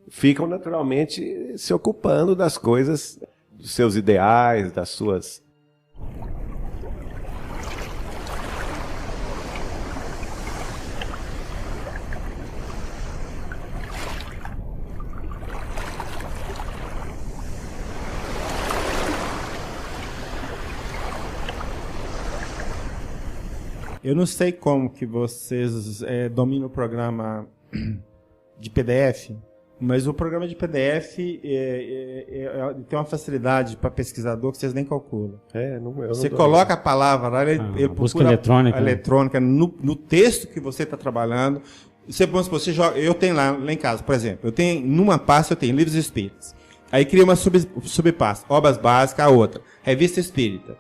Ficam naturalmente se ocupando das coisas, dos seus ideais, das suas... Eu não sei como que vocês dominam o programa de PDF, mas o programa de PDF tem uma facilidade para pesquisador que vocês nem calculam. Você coloca a palavra lá, ele busca eletrônica no texto que você está trabalhando. Você joga, eu tenho lá em casa, por exemplo, eu tenho numa pasta eu tenho livros espíritas. Aí cria uma subpasta, obras básicas, a outra, revista espírita.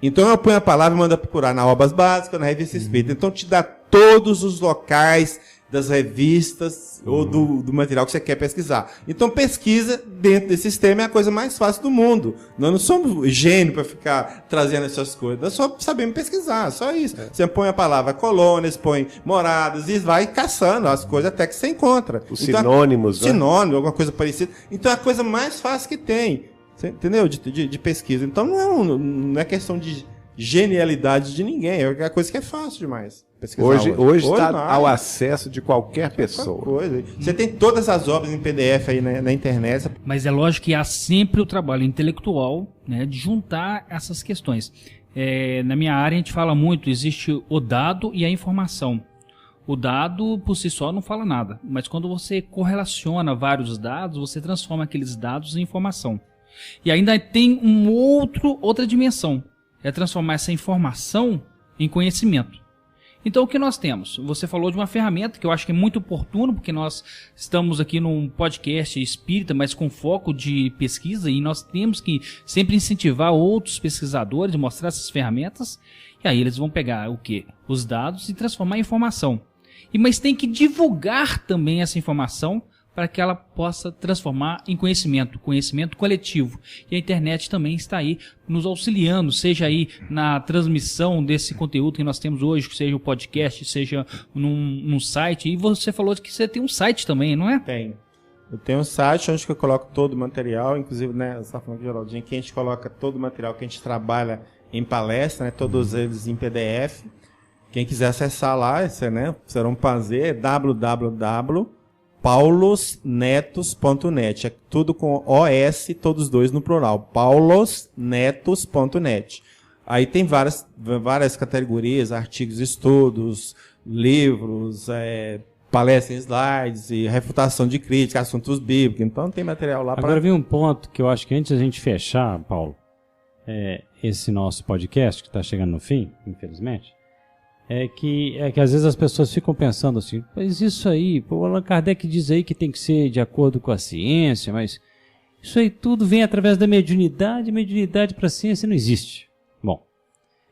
Então eu ponho a palavra e mando procurar na Obras Básicas, na Revista Espírita. Então te dá todos os locais das revistas ou do material que você quer pesquisar. Então pesquisa dentro desse sistema é a coisa mais fácil do mundo. Nós não somos gênios para ficar trazendo essas coisas. Nós só sabemos pesquisar, só isso. Você põe a palavra colônias, põe moradas e vai caçando as coisas até que você encontra. Os sinônimos, né? Sinônimo, alguma coisa parecida. Então é a coisa mais fácil que tem. Entendeu? De pesquisa. Então não é questão de genialidade de ninguém. É a coisa que é fácil demais pesquisar. Hoje está ao acesso de qualquer pessoa. Você tem todas as obras em PDF aí na internet. Mas é lógico que há sempre o trabalho intelectual, né, de juntar essas questões. Na minha área a gente fala muito, existe o dado e a informação. O dado por si só não fala nada, mas quando você correlaciona vários dados, você transforma aqueles dados em informação. E ainda tem outra dimensão, é transformar essa informação em conhecimento. Então o que nós temos? Você falou de uma ferramenta que eu acho que é muito oportuno, porque nós estamos aqui num podcast espírita, mas com foco de pesquisa, e nós temos que sempre incentivar outros pesquisadores, mostrar essas ferramentas, e aí eles vão pegar o quê? Os dados e transformar em informação. Mas tem que divulgar também essa informação para que ela possa transformar em conhecimento coletivo. E a internet também está aí nos auxiliando, seja aí na transmissão desse conteúdo que nós temos hoje, seja o podcast, seja num site. E você falou que você tem um site também, não é? Tenho. Eu tenho um site onde eu coloco todo o material, inclusive, né, você está falando com o Geraldinho, que a gente coloca todo o material que a gente trabalha em palestra, né, todos eles em PDF. Quem quiser acessar lá, será um prazer, é www.paulosnetos.net. É tudo com OS, todos dois no plural. paulosnetos.net. Aí tem várias categorias, artigos, estudos, livros, palestras em slides, e refutação de crítica, assuntos bíblicos. Então tem material lá para... Agora vem um ponto que eu acho que antes da gente fechar, Paulo, esse nosso podcast, que está chegando no fim, infelizmente, é que às vezes as pessoas ficam pensando assim, mas isso aí, o Allan Kardec diz aí que tem que ser de acordo com a ciência, mas isso aí tudo vem através da mediunidade para a ciência não existe. Bom,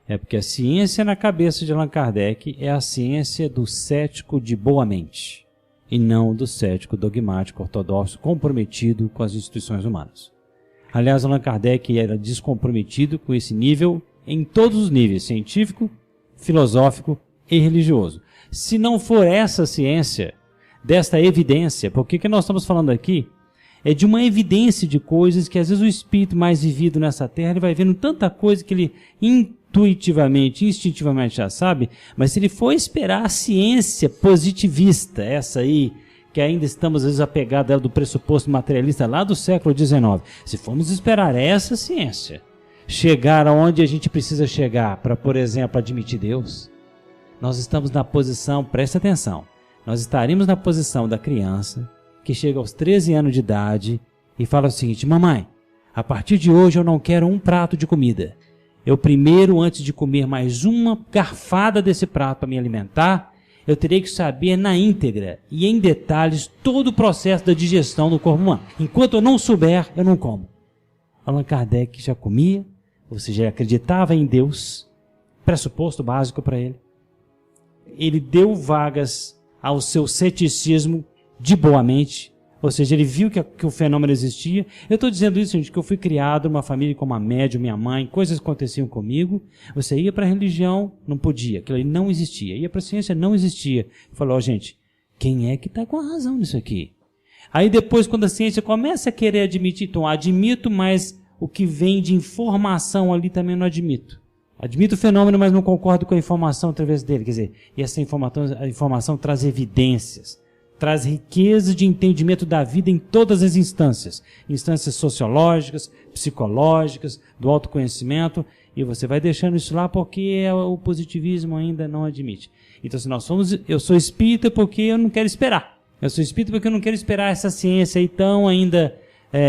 é porque a ciência na cabeça de Allan Kardec é a ciência do cético de boa mente, e não do cético dogmático ortodoxo comprometido com as instituições humanas. Aliás, Allan Kardec era descomprometido com esse nível em todos os níveis, científico, filosófico e religioso. Se não for essa ciência, desta evidência, porque o que nós estamos falando aqui é de uma evidência de coisas que às vezes o espírito mais vivido nessa terra, ele vai vendo tanta coisa que ele intuitivamente, instintivamente já sabe, mas se ele for esperar a ciência positivista, essa aí, que ainda estamos às vezes apegados do pressuposto materialista lá do século XIX, se formos esperar essa ciência chegar aonde a gente precisa chegar para, por exemplo, admitir Deus, nós estamos na posição, presta atenção, nós estaremos na posição da criança que chega aos 13 anos de idade e fala o seguinte: mamãe, a partir de hoje eu não quero um prato de comida. Eu primeiro, antes de comer mais uma garfada desse prato para me alimentar, eu terei que saber na íntegra e em detalhes todo o processo da digestão do corpo humano. Enquanto eu não souber, eu não como. Allan Kardec já comia, ou seja, ele acreditava em Deus, pressuposto básico para ele. Ele deu vagas ao seu ceticismo de boa mente, ou seja, ele viu que o fenômeno existia. Eu estou dizendo isso, gente, que eu fui criado numa família com uma médium, minha mãe, coisas aconteciam comigo. Você ia para a religião, não podia, aquilo ali não existia. Ia para a ciência, não existia. Falou, gente, quem é que está com a razão nisso aqui? Aí depois, quando a ciência começa a querer admitir, então admito, mas o que vem de informação ali também não admito. Admito o fenômeno, mas não concordo com a informação através dele. Quer dizer, e essa informação traz evidências, traz riqueza de entendimento da vida em todas as instâncias. Instâncias sociológicas, psicológicas, do autoconhecimento, e você vai deixando isso lá porque o positivismo ainda não admite. Então, se nós somos, eu sou espírita porque eu não quero esperar. Eu sou espírita porque eu não quero esperar essa ciência aí tão ainda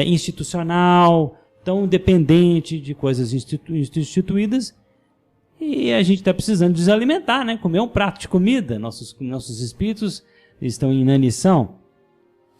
institucional, tão dependente de coisas instituídas, e a gente está precisando desalimentar, né? Comer um prato de comida. Nossos espíritos estão em inanição.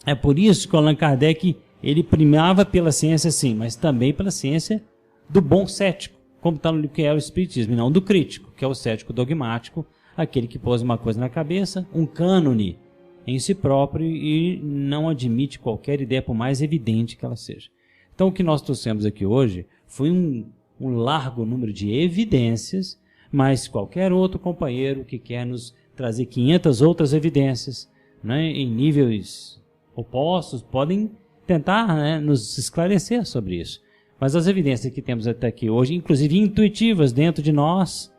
É por isso que o Allan Kardec ele primava pela ciência, sim, mas também pela ciência do bom cético, como está no livro que é o Espiritismo, e não do crítico, que é o cético dogmático, aquele que pôs uma coisa na cabeça, um cânone em si próprio e não admite qualquer ideia, por mais evidente que ela seja. Então, o que nós trouxemos aqui hoje foi um largo número de evidências, mas qualquer outro companheiro que quer nos trazer 500 outras evidências, né, em níveis opostos, podem tentar, né, nos esclarecer sobre isso. Mas as evidências que temos até aqui hoje, inclusive intuitivas dentro de nós,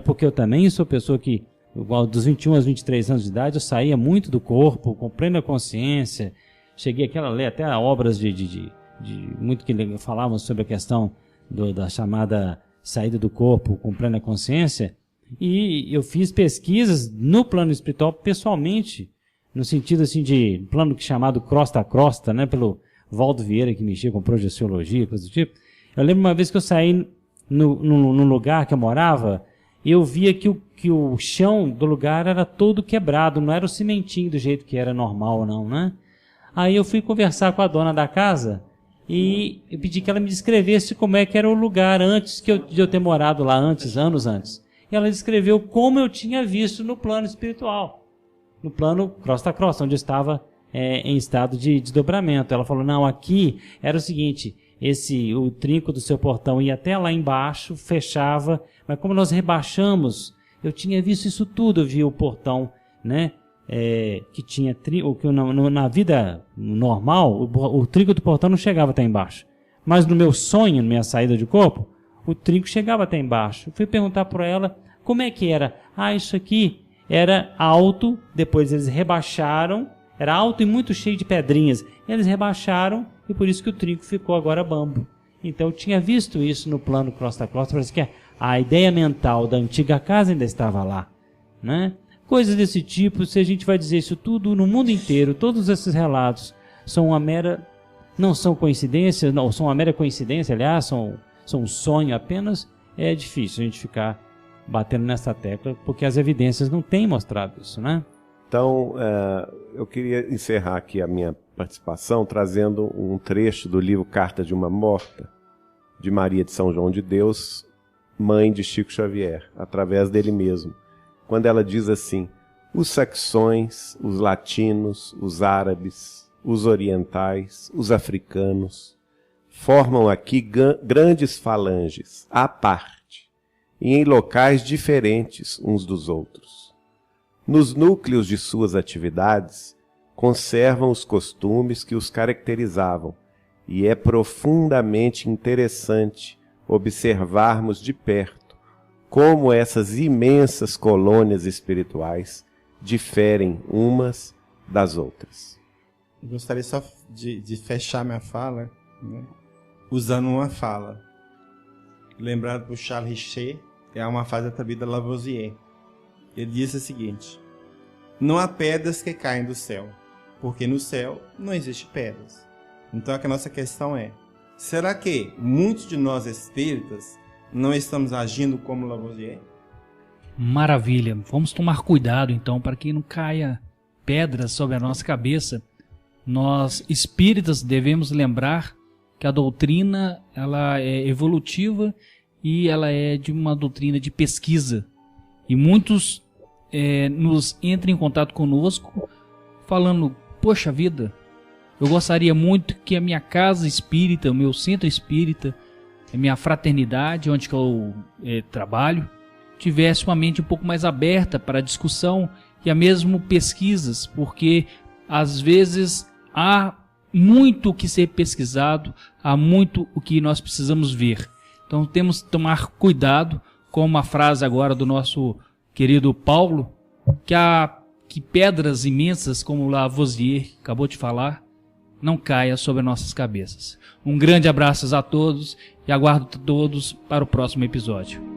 porque eu também sou pessoa que, igual dos 21 aos 23 anos de idade, eu saía muito do corpo, com plena consciência, cheguei a ler até obras muito que falavam sobre a questão da chamada saída do corpo com plena consciência, e eu fiz pesquisas no plano espiritual pessoalmente, no sentido assim de plano chamado crosta a crosta, né, pelo Valdo Vieira, que mexia com projeciologia, coisa do tipo. Eu lembro uma vez que eu saí no lugar que eu morava, e eu via que o chão do lugar era todo quebrado, não era o cimentinho do jeito que era normal, não, né? Aí eu fui conversar com a dona da casa e eu pedi que ela me descrevesse como é que era o lugar antes de eu ter morado lá antes, anos antes. E ela descreveu como eu tinha visto no plano espiritual, no plano crosta a crosta, onde eu estava em estado de desdobramento. Ela falou, não, aqui era o seguinte, o trinco do seu portão ia até lá embaixo, fechava, mas como nós rebaixamos, eu tinha visto isso tudo, eu vi o portão, né, que tinha trinco, que na vida normal, o trinco do portão não chegava até embaixo. Mas no meu sonho, na minha saída de corpo, o trinco chegava até embaixo. Eu fui perguntar para ela como é que era. Ah, isso aqui era alto, depois eles rebaixaram, era alto e muito cheio de pedrinhas. Eles rebaixaram e por isso que o trinco ficou agora bambo. Então eu tinha visto isso no plano crosta a crosta, parece que a ideia mental da antiga casa ainda estava lá, né? Coisas desse tipo, se a gente vai dizer isso tudo no mundo inteiro, todos esses relatos são não são coincidências, não, são uma mera coincidência, aliás, são um sonho apenas, é difícil a gente ficar batendo nessa tecla, porque as evidências não têm mostrado isso, né? Então, eu queria encerrar aqui a minha participação trazendo um trecho do livro Carta de uma Morta, de Maria de São João de Deus, mãe de Chico Xavier, através dele mesmo. Quando ela diz assim, os saxões, os latinos, os árabes, os orientais, os africanos, formam aqui grandes falanges, à parte, e em locais diferentes uns dos outros. Nos núcleos de suas atividades, conservam os costumes que os caracterizavam, e é profundamente interessante observarmos de perto como essas imensas colônias espirituais diferem umas das outras. Eu gostaria só de fechar minha fala, né, usando uma fala. Lembrado por Charles Richer, é uma frase atribuída a Lavoisier. Ele disse o seguinte: não há pedras que caem do céu, porque no céu não existe pedras. Então a nossa questão é, será que muitos de nós espíritas não estamos agindo como Lavoisier? Maravilha. Vamos tomar cuidado então para que não caia pedras sobre a nossa cabeça. Nós espíritas devemos lembrar que a doutrina ela é evolutiva e ela é de uma doutrina de pesquisa. E muitos nos entram em contato conosco falando, poxa vida, eu gostaria muito que a minha casa espírita, o meu centro espírita, a minha fraternidade, onde que eu trabalho, tivesse uma mente um pouco mais aberta para a discussão e a mesmo pesquisas, porque às vezes há muito o que ser pesquisado, há muito o que nós precisamos ver. Então temos que tomar cuidado com uma frase agora do nosso querido Paulo, que pedras imensas como Lavoisier acabou de falar, não caia sobre nossas cabeças. Um grande abraço a todos e aguardo todos para o próximo episódio.